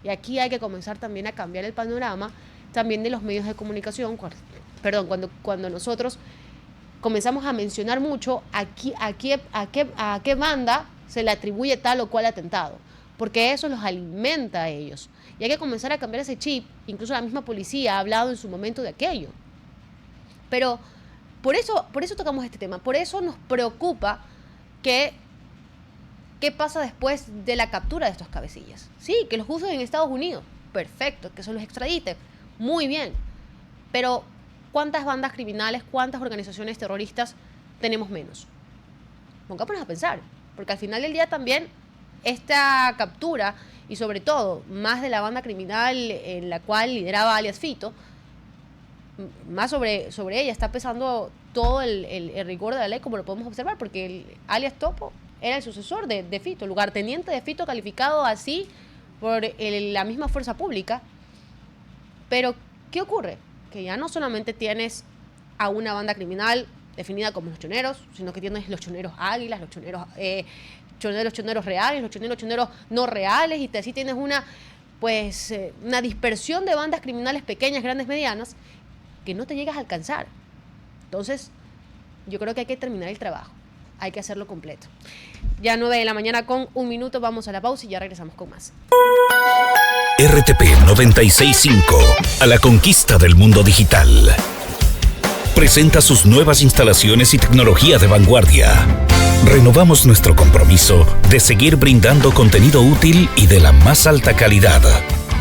B: Y aquí hay que comenzar también a cambiar el panorama también de los medios de comunicación. Cuando nosotros comenzamos a mencionar mucho a qué banda se le atribuye tal o cual atentado, porque eso los alimenta a ellos. Y hay que comenzar a cambiar ese chip. Incluso la misma policía ha hablado en su momento de aquello. Pero por eso tocamos este tema. Por eso nos preocupa qué pasa después de la captura de estos cabecillas. Sí, que los juzguen en Estados Unidos. Perfecto, que se los extraditen. Muy bien. Pero ¿cuántas bandas criminales, cuántas organizaciones terroristas tenemos menos? Pongámonos a pensar. Porque al final del día también esta captura, y sobre todo más de la banda criminal en la cual lideraba alias Fito, más sobre ella está pesando todo el rigor de la ley, como lo podemos observar, porque el alias Topo era el sucesor de Fito, lugarteniente de Fito, calificado así por la misma fuerza pública. Pero, ¿qué ocurre? Que ya no solamente tienes a una banda criminal definida como los choneros, sino que tienes los choneros águilas, los choneros reales, los choneros no reales, y así tienes una dispersión de bandas criminales pequeñas, grandes, medianas, que no te llegas a alcanzar. Entonces, yo creo que hay que terminar el trabajo. Hay que hacerlo completo. Ya 9:01 con 1 minuto, vamos a la pausa y ya regresamos con más.
E: RTP 965, a la conquista del mundo digital. Presenta sus nuevas instalaciones y tecnología de vanguardia. Renovamos nuestro compromiso de seguir brindando contenido útil y de la más alta calidad.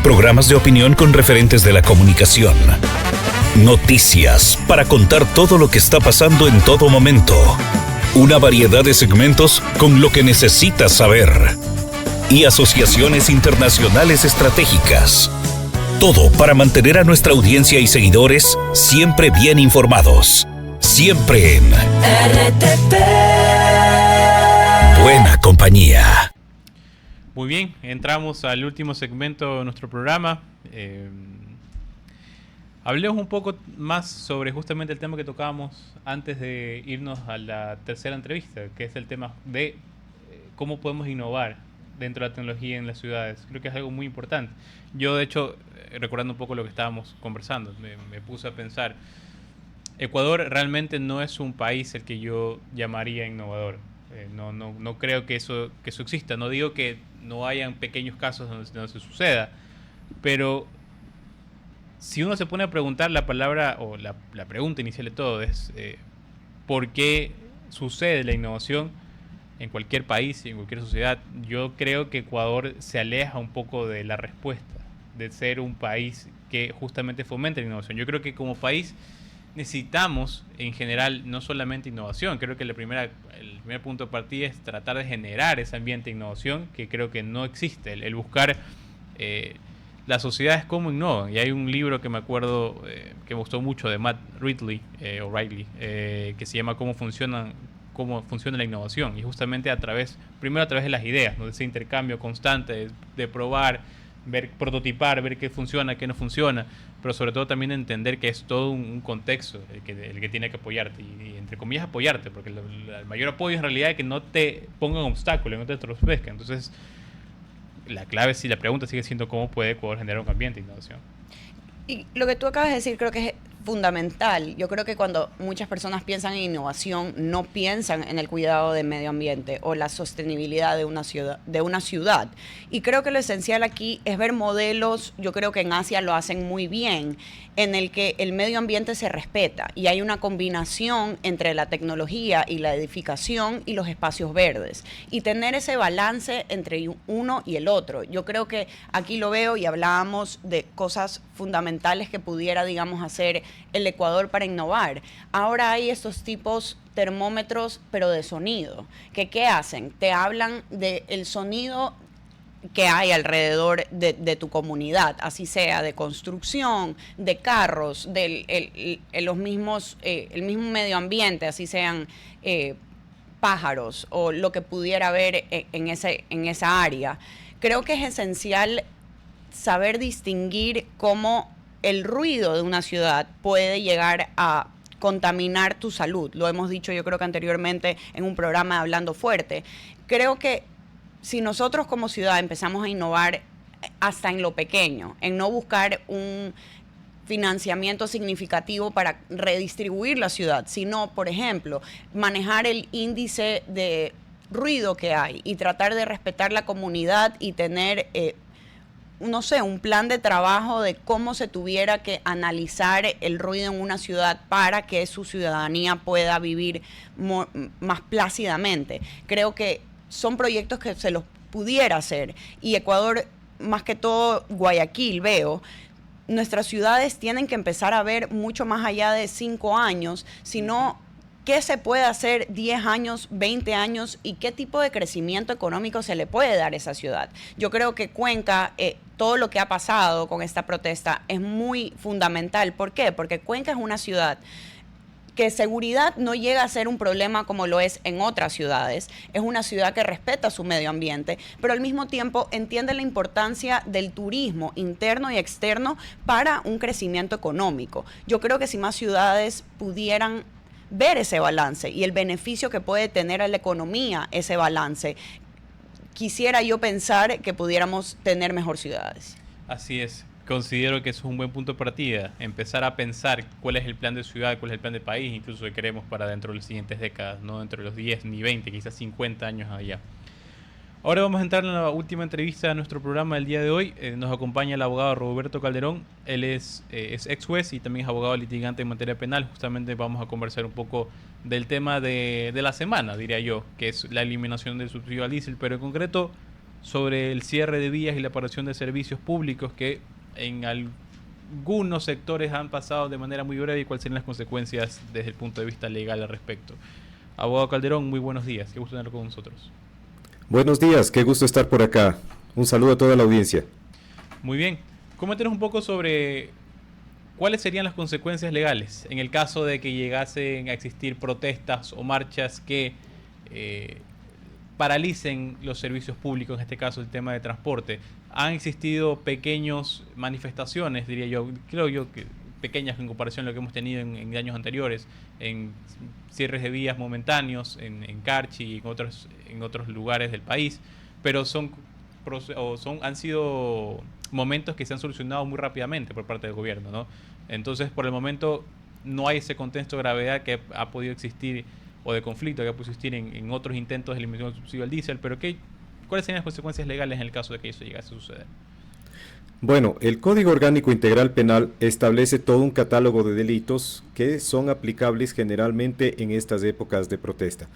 E: Programas de opinión con referentes de la comunicación. Noticias para contar todo lo que está pasando en todo momento. Una variedad de segmentos con lo que necesitas saber. Y asociaciones internacionales estratégicas. Todo para mantener a nuestra audiencia y seguidores siempre bien informados. Siempre en RTP. Buena compañía.
C: Muy bien, entramos al último segmento de nuestro programa. Hablemos un poco más sobre justamente el tema que tocábamos antes de irnos a la tercera entrevista, que es el tema de cómo podemos innovar dentro de la tecnología en las ciudades. Creo que es algo muy importante. Yo, de hecho, recordando un poco lo que estábamos conversando, me puse a pensar, Ecuador realmente no es un país el que yo llamaría innovador. No creo que eso exista. No digo que no hayan pequeños casos donde se suceda, pero si uno se pone a preguntar, la palabra o la pregunta inicial de todo es ¿por qué sucede la innovación en cualquier país y en cualquier sociedad? Yo creo que Ecuador se aleja un poco de la respuesta, de ser un país que justamente fomente la innovación. Yo creo que como país necesitamos, en general, no solamente innovación. Creo que el primer punto de partida es tratar de generar ese ambiente de innovación que creo que no existe. El buscar las sociedades cómo innovan. Y hay un libro que me acuerdo que me gustó mucho de Matt Ridley, que se llama Cómo funcionan cómo funciona la innovación, y justamente primero a través de las ideas, ¿no? De ese intercambio constante de probar, prototipar, ver qué funciona, qué no funciona, pero sobre todo también entender que es todo un contexto el que tiene que apoyarte, y entre comillas apoyarte, porque el mayor apoyo en realidad es que no te pongan obstáculos, no te entorpezcan. Entonces la pregunta sigue siendo cómo puede Ecuador generar un ambiente de innovación.
G: Y lo que tú acabas de decir creo que es fundamental. Yo creo que cuando muchas personas piensan en innovación, no piensan en el cuidado del medio ambiente o la sostenibilidad de una ciudad. Y creo que lo esencial aquí es ver modelos, yo creo que en Asia lo hacen muy bien, en el que el medio ambiente se respeta y hay una combinación entre la tecnología y la edificación y los espacios verdes. Y tener ese balance entre uno y el otro. Yo creo que aquí lo veo, y hablábamos de cosas fundamentales que pudiera, digamos, hacer el Ecuador para innovar. Ahora hay estos tipos termómetros, pero de sonido. ¿Qué hacen? Te hablan del sonido que hay alrededor de tu comunidad, así sea de construcción, de carros, el mismo medio ambiente, así sean pájaros o lo que pudiera haber en esa área. Creo que es esencial saber distinguir cómo el ruido de una ciudad puede llegar a contaminar tu salud. Lo hemos dicho, yo creo que anteriormente en un programa de Hablando Fuerte. Creo que si nosotros como ciudad empezamos a innovar hasta en lo pequeño, en no buscar un financiamiento significativo para redistribuir la ciudad, sino, por ejemplo, manejar el índice de ruido que hay y tratar de respetar la comunidad y tener, no sé, un plan de trabajo de cómo se tuviera que analizar el ruido en una ciudad para que su ciudadanía pueda vivir más plácidamente. Creo que son proyectos que se los pudiera hacer, y Ecuador, más que todo Guayaquil, veo, nuestras ciudades tienen que empezar a ver mucho más allá de 5 años, sino qué se puede hacer 10 años, 20 años, y qué tipo de crecimiento económico se le puede dar a esa ciudad. Yo creo que Cuenca, todo lo que ha pasado con esta protesta es muy fundamental. ¿Por qué? Porque Cuenca es una ciudad que seguridad no llega a ser un problema como lo es en otras ciudades. Es una ciudad que respeta su medio ambiente, pero al mismo tiempo entiende la importancia del turismo interno y externo para un crecimiento económico. Yo creo que si más ciudades pudieran ver ese balance y el beneficio que puede tener a la economía ese balance, quisiera yo pensar que pudiéramos tener mejor ciudades.
C: Así es. Considero que eso es un buen punto de partida, empezar a pensar cuál es el plan de ciudad, cuál es el plan de país, incluso que queremos para dentro de las siguientes décadas, no dentro de los 10 ni 20, quizás 50 años allá. Ahora vamos a entrar en la última entrevista de nuestro programa del día de hoy. Nos acompaña el abogado Roberto Calderón. Él es ex juez y también es abogado litigante en materia penal. Justamente vamos a conversar un poco del tema de la semana, diría yo, que es la eliminación del subsidio al diésel, pero en concreto sobre el cierre de vías y la aparición de servicios públicos que en algunos sectores han pasado de manera muy breve, y cuáles serían las consecuencias desde el punto de vista legal al respecto. Abogado Calderón, muy buenos días, qué gusto tenerlo con nosotros.
J: Buenos días, qué gusto estar por acá. Un saludo a toda la audiencia.
C: Muy bien, coméntenos un poco sobre cuáles serían las consecuencias legales en el caso de que llegasen a existir protestas o marchas que paralicen los servicios públicos, en este caso el tema de transporte. Han existido pequeñas manifestaciones, diría yo, creo yo que pequeñas en comparación a lo que hemos tenido en años anteriores, en cierres de vías momentáneos, en Carchi y en otros lugares del país, pero han sido momentos que se han solucionado muy rápidamente por parte del gobierno, ¿no? Entonces, por el momento, no hay ese contexto de gravedad que ha podido existir, o de conflicto que ha podido existir en otros intentos de eliminación del subsidio al diésel, pero ¿cuáles serían las consecuencias legales en el caso de que eso llegase a suceder?
J: Bueno, el Código Orgánico Integral Penal establece todo un catálogo de delitos que son aplicables generalmente en estas épocas de protesta.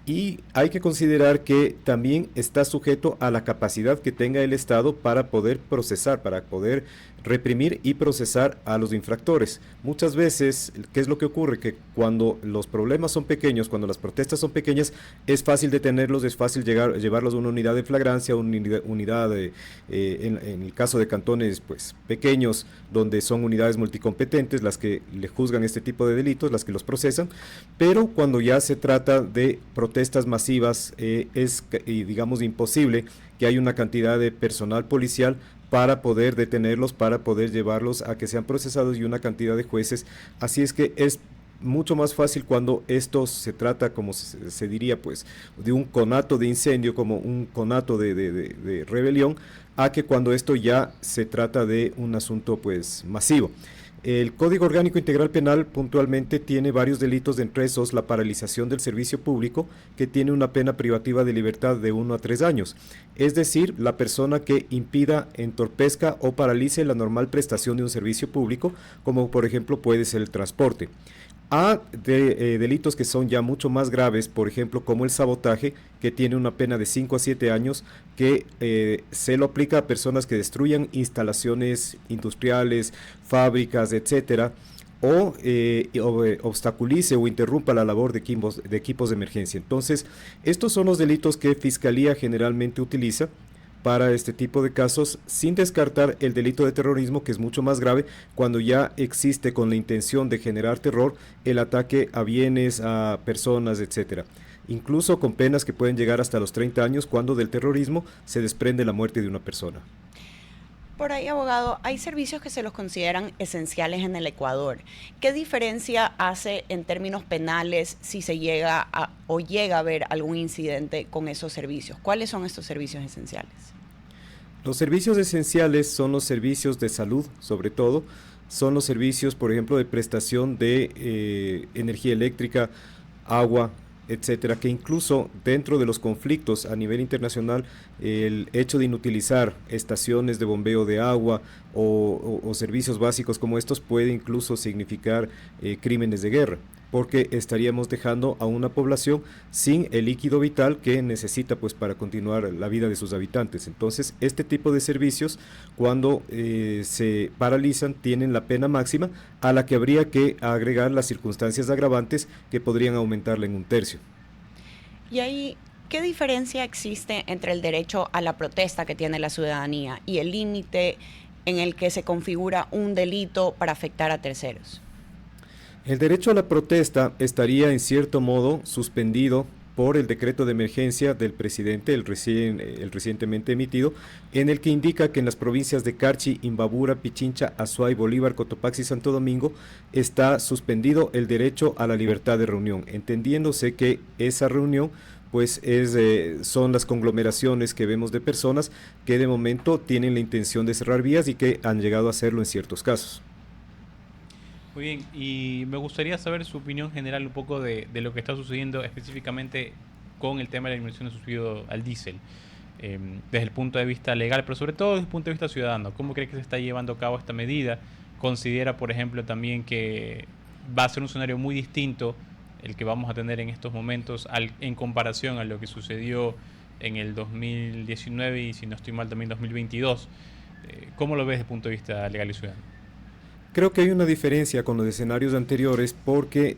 J: Y hay que considerar que también está sujeto a la capacidad que tenga el Estado para poder procesar, para poder reprimir y procesar a los infractores. Muchas veces, ¿qué es lo que ocurre? Que cuando los problemas son pequeños, cuando las protestas son pequeñas, es fácil detenerlos, es fácil llevarlos a una unidad de flagrancia, una unidad en el caso de cantones pues pequeños, donde son unidades multicompetentes las que le juzgan este tipo de delitos, las que los procesan, pero cuando ya se trata de protestas masivas, es digamos imposible que haya una cantidad de personal policial para poder detenerlos, para poder llevarlos a que sean procesados y una cantidad de jueces. Así es que es mucho más fácil cuando esto se trata, como se diría, pues, de un conato de incendio, como un conato de rebelión, a que cuando esto ya se trata de un asunto, pues, masivo. El Código Orgánico Integral Penal puntualmente tiene varios delitos, entre esos la paralización del servicio público, que tiene una pena privativa de libertad de 1 a 3 años. Es decir, la persona que impida, entorpezca o paralice la normal prestación de un servicio público, como por ejemplo puede ser el transporte. A delitos que son ya mucho más graves, por ejemplo, como el sabotaje, que tiene una pena de 5 a 7 años, que se lo aplica a personas que destruyan instalaciones industriales, fábricas, etcétera, o obstaculice o interrumpa la labor de equipos de emergencia. Entonces, estos son los delitos que Fiscalía generalmente utiliza para este tipo de casos, sin descartar el delito de terrorismo, que es mucho más grave cuando ya existe con la intención de generar terror el ataque a bienes, a personas, etcétera. Incluso con penas que pueden llegar hasta los 30 años cuando del terrorismo se desprende la muerte de una persona.
G: Por ahí, abogado, hay servicios que se los consideran esenciales en el Ecuador. ¿Qué diferencia hace en términos penales si se llega a haber algún incidente con esos servicios? ¿Cuáles son estos servicios esenciales?
J: Los servicios esenciales son los servicios de salud, sobre todo. Son los servicios, por ejemplo, de prestación de energía eléctrica, agua, etcétera, que incluso dentro de los conflictos a nivel internacional, el hecho de inutilizar estaciones de bombeo de agua o servicios básicos como estos puede incluso significar crímenes de guerra, porque estaríamos dejando a una población sin el líquido vital que necesita pues para continuar la vida de sus habitantes. Entonces, este tipo de servicios, cuando se paralizan, tienen la pena máxima, a la que habría que agregar las circunstancias agravantes que podrían aumentarla en 1/3.
G: Y ahí, ¿qué diferencia existe entre el derecho a la protesta que tiene la ciudadanía y el límite en el que se configura un delito para afectar a terceros?
J: El derecho a la protesta estaría en cierto modo suspendido por el decreto de emergencia del presidente, el recientemente emitido, en el que indica que en las provincias de Carchi, Imbabura, Pichincha, Azuay, Bolívar, Cotopaxi y Santo Domingo está suspendido el derecho a la libertad de reunión, entendiéndose que esa reunión pues son las conglomeraciones que vemos de personas que de momento tienen la intención de cerrar vías y que han llegado a hacerlo en ciertos casos.
C: Muy bien, y me gustaría saber su opinión general un poco de lo que está sucediendo específicamente con el tema de la disminución de subsidio al diésel, desde el punto de vista legal, pero sobre todo desde el punto de vista ciudadano. ¿Cómo cree que se está llevando a cabo esta medida? ¿Considera, por ejemplo, también que va a ser un escenario muy distinto el que vamos a tener en estos momentos en comparación a lo que sucedió en el 2019 y, si no estoy mal, también 2022? ¿Cómo lo ves desde el punto de vista legal y ciudadano?
J: Creo que hay una diferencia con los escenarios anteriores porque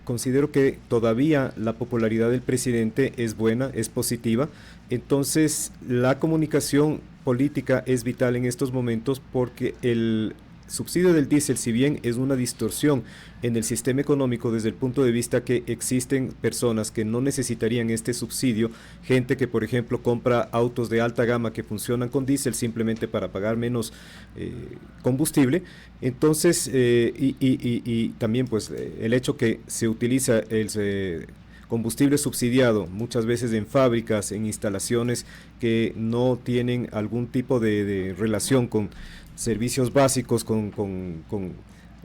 J: considero que todavía la popularidad del presidente es buena, es positiva. Entonces la comunicación política es vital en estos momentos porque el subsidio del diésel, si bien es una distorsión en el sistema económico desde el punto de vista que existen personas que no necesitarían este subsidio, gente que por ejemplo compra autos de alta gama que funcionan con diésel simplemente para pagar menos combustible, entonces y también pues el hecho que se utiliza el combustible subsidiado muchas veces en fábricas, en instalaciones que no tienen algún tipo de relación con servicios básicos, con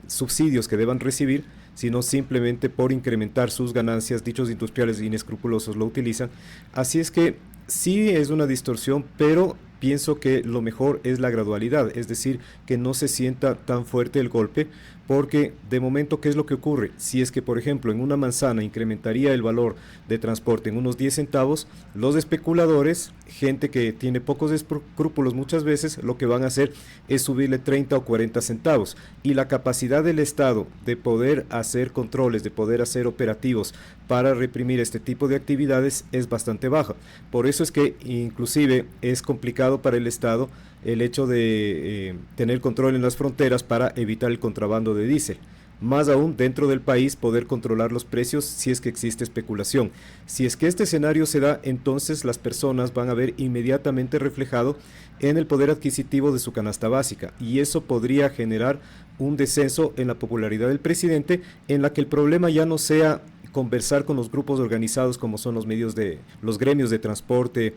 J: subsidios que deban recibir, sino simplemente por incrementar sus ganancias. Dichos industriales inescrupulosos lo utilizan. Así es que sí es una distorsión, pero pienso que lo mejor es la gradualidad, es decir, que no se sienta tan fuerte el golpe, porque de momento, ¿qué es lo que ocurre? Si es que, por ejemplo, en una manzana incrementaría el valor de transporte en unos 10 centavos, los especuladores, gente que tiene pocos escrúpulos muchas veces, lo que van a hacer es subirle 30 o 40 centavos. Y la capacidad del Estado de poder hacer controles, de poder hacer operativos para reprimir este tipo de actividades es bastante baja. Por eso es que inclusive es complicado para el Estado el hecho de tener control en las fronteras para evitar el contrabando de diésel. Más aún, dentro del país, poder controlar los precios si es que existe especulación. Si es que este escenario se da, entonces las personas van a ver inmediatamente reflejado en el poder adquisitivo de su canasta básica, y eso podría generar un descenso en la popularidad del presidente, en la que el problema ya no sea conversar con los grupos organizados como son los gremios de transporte,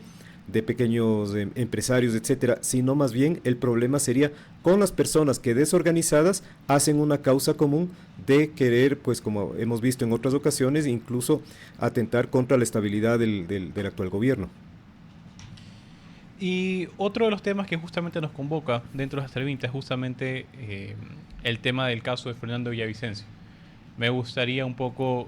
J: de pequeños empresarios, etcétera, sino más bien el problema sería con las personas que desorganizadas hacen una causa común de querer, pues como hemos visto en otras ocasiones, incluso atentar contra la estabilidad del actual gobierno.
C: Y otro de los temas que justamente nos convoca dentro de las entrevistas es justamente el tema del caso de Fernando Villavicencio. Me gustaría un poco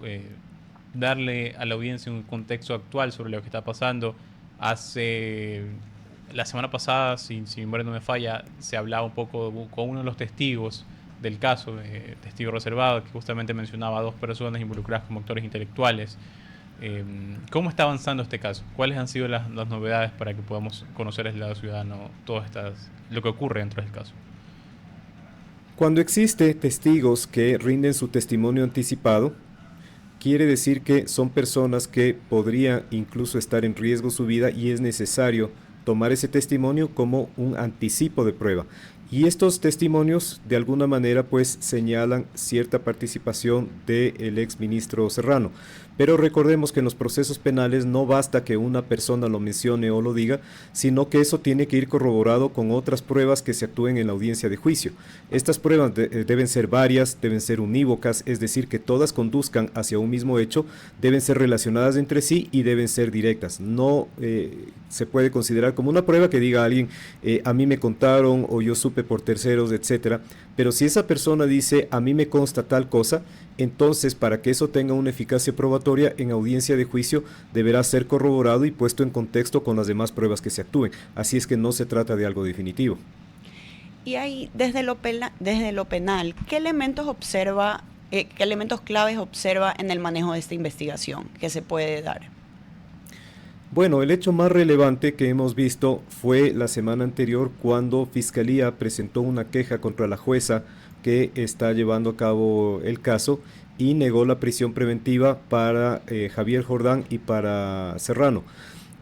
C: darle a la audiencia un contexto actual sobre lo que está pasando. La semana pasada, si mi memoria no me falla, se hablaba un poco con uno de los testigos del caso, testigo reservado, que justamente mencionaba a 2 personas involucradas como actores intelectuales. ¿Cómo está avanzando este caso? ¿Cuáles han sido las novedades para que podamos conocer desde el lado ciudadano lo que ocurre dentro del caso?
J: Cuando existe testigos que rinden su testimonio anticipado, quiere decir que son personas que podría incluso estar en riesgo su vida y es necesario tomar ese testimonio como un anticipo de prueba. Y estos testimonios de alguna manera pues señalan cierta participación del exministro Serrano. Pero recordemos que en los procesos penales no basta que una persona lo mencione o lo diga, sino que eso tiene que ir corroborado con otras pruebas que se actúen en la audiencia de juicio. Estas pruebas deben ser varias, deben ser unívocas, es decir, que todas conduzcan hacia un mismo hecho, deben ser relacionadas entre sí y deben ser directas. No se puede considerar como una prueba que diga a alguien, a mí me contaron o yo supe por terceros, etcétera. Pero si esa persona dice, a mí me consta tal cosa, entonces para que eso tenga una eficacia probatoria en audiencia de juicio deberá ser corroborado y puesto en contexto con las demás pruebas que se actúen. Así es que no se trata de algo definitivo.
G: Y ahí, desde lo penal, ¿qué elementos claves observa en el manejo de esta investigación que se puede dar?
J: Bueno, el hecho más relevante que hemos visto fue la semana anterior cuando Fiscalía presentó una queja contra la jueza que está llevando a cabo el caso y negó la prisión preventiva para Javier Jordán y para Serrano.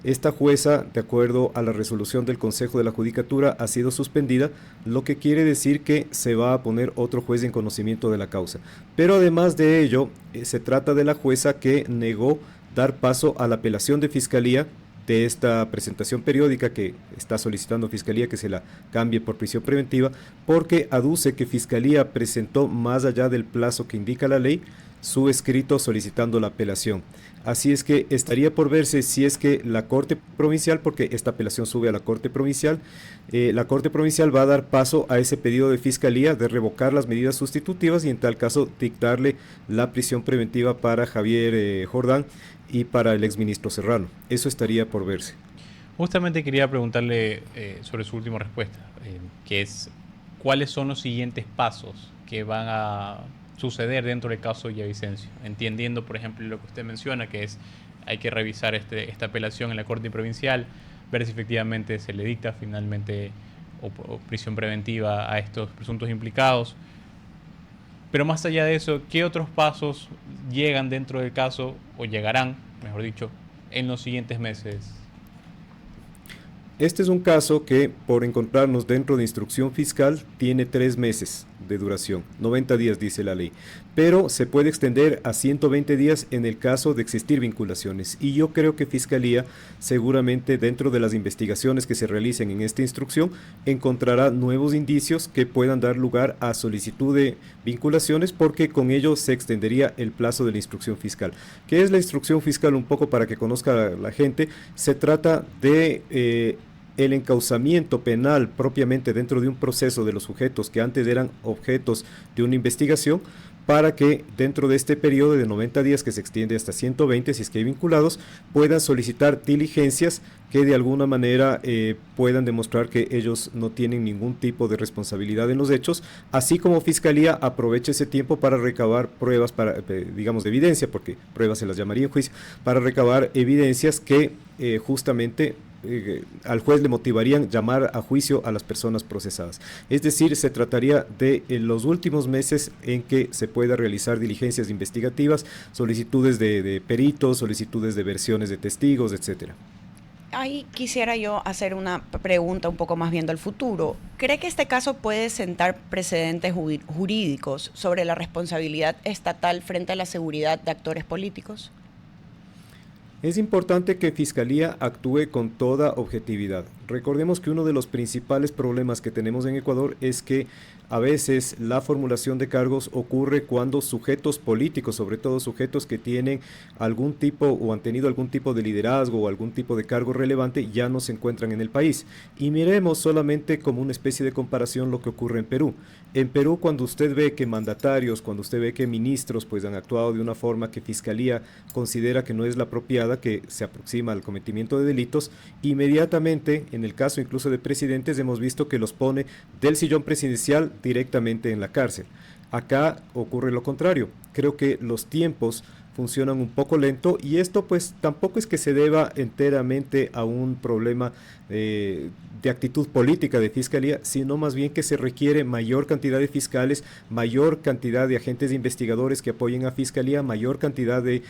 J: Esta jueza, de acuerdo a la resolución del Consejo de la Judicatura, ha sido suspendida, lo que quiere decir que se va a poner otro juez en conocimiento de la causa. Pero además de ello, se trata de la jueza que negó dar paso a la apelación de Fiscalía de esta presentación periódica que está solicitando Fiscalía que se la cambie por prisión preventiva, porque aduce que Fiscalía presentó más allá del plazo que indica la ley su escrito solicitando la apelación. Así es que estaría por verse si es que la Corte Provincial, porque esta apelación sube a la Corte Provincial, la Corte Provincial va a dar paso a ese pedido de Fiscalía de revocar las medidas sustitutivas y en tal caso dictarle la prisión preventiva para Javier Jordán y para el exministro Serrano. Eso estaría por verse.
C: Justamente quería preguntarle sobre su última respuesta, que es ¿cuáles son los siguientes pasos que van a suceder dentro del caso de Villavicencio? Entendiendo, por ejemplo, lo que usted menciona, que es hay que revisar esta apelación en la Corte Provincial, ver si efectivamente se le dicta finalmente o prisión preventiva a estos presuntos implicados. Pero más allá de eso, ¿qué otros pasos llegan dentro del caso, o llegarán, mejor dicho, en los siguientes meses?
J: Este es un caso que, por encontrarnos dentro de instrucción fiscal, tiene 3 meses de duración, 90 días dice la ley, pero se puede extender a 120 días en el caso de existir vinculaciones. Y yo creo que Fiscalía, seguramente dentro de las investigaciones que se realicen en esta instrucción, encontrará nuevos indicios que puedan dar lugar a solicitud de vinculaciones, porque con ello se extendería el plazo de la instrucción fiscal. ¿Qué es la instrucción fiscal? Un poco para que conozca la gente, se trata de el encauzamiento penal propiamente dentro de un proceso de los sujetos que antes eran objetos de una investigación, para que dentro de este periodo de 90 días que se extiende hasta 120, si es que hay vinculados, puedan solicitar diligencias que de alguna manera puedan demostrar que ellos no tienen ningún tipo de responsabilidad en los hechos, así como Fiscalía aproveche ese tiempo para recabar pruebas, digamos de evidencia, porque pruebas se las llamaría en juicio, para recabar evidencias que justamente al juez le motivarían llamar a juicio a las personas procesadas. Es decir, se trataría de los últimos meses en que se pueda realizar diligencias investigativas, solicitudes de peritos, solicitudes de versiones de testigos, etcétera.
G: Ahí quisiera yo hacer una pregunta un poco más viendo al futuro. ¿Cree que este caso puede sentar precedentes jurídicos sobre la responsabilidad estatal frente a la seguridad de actores políticos?
J: Es importante que Fiscalía actúe con toda objetividad. Recordemos que uno de los principales problemas que tenemos en Ecuador es que a veces la formulación de cargos ocurre cuando sujetos políticos, sobre todo sujetos que tienen algún tipo o han tenido algún tipo de liderazgo o algún tipo de cargo relevante, ya no se encuentran en el país. Y miremos solamente como una especie de comparación lo que ocurre en Perú. En Perú, cuando usted ve que mandatarios, cuando usted ve que ministros pues han actuado de una forma que Fiscalía considera que no es la apropiada, que se aproxima al cometimiento de delitos, inmediatamente, en el caso incluso de presidentes, hemos visto que los pone del sillón presidencial directamente en la cárcel. Acá ocurre lo contrario. Creo que los tiempos funcionan un poco lento y esto pues tampoco es que se deba enteramente a un problema de actitud política de Fiscalía, sino más bien que se requiere mayor cantidad de fiscales, mayor cantidad de agentes investigadores que apoyen a Fiscalía, mayor cantidad de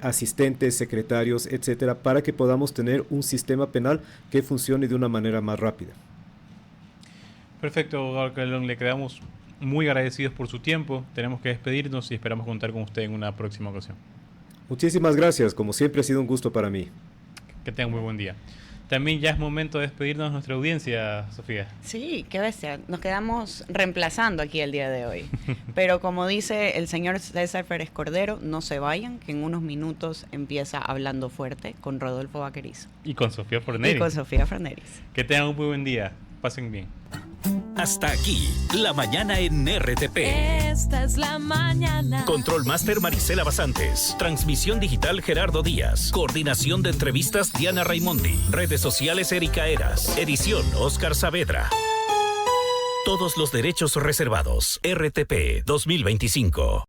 J: asistentes, secretarios, etcétera, para que podamos tener un sistema penal que funcione de una manera más rápida.
C: Perfecto, abogado Calderón, le quedamos muy agradecidos por su tiempo. Tenemos que despedirnos y esperamos contar con usted en una próxima ocasión.
J: Muchísimas gracias, como siempre ha sido un gusto para mí.
C: Que tenga un muy buen día. También ya es momento de despedirnos de nuestra audiencia, Sofía.
G: Sí, qué bestia. Nos quedamos reemplazando aquí el día de hoy. Pero como dice el señor César Pérez Cordero, no se vayan, que en unos minutos empieza Hablando Fuerte con Rodolfo Vaquerizo.
C: Y con Sofía Forneris.
G: Y con Sofía Forneris.
C: Que tengan un muy buen día. Pasen bien.
E: Hasta aquí, la mañana en RTP.
K: Esta es la mañana.
E: Control Master Marisela Basantes. Transmisión digital Gerardo Díaz. Coordinación de entrevistas Diana Raimondi. Redes sociales Erika Eras. Edición Oscar Saavedra. Todos los derechos reservados. RTP 2025.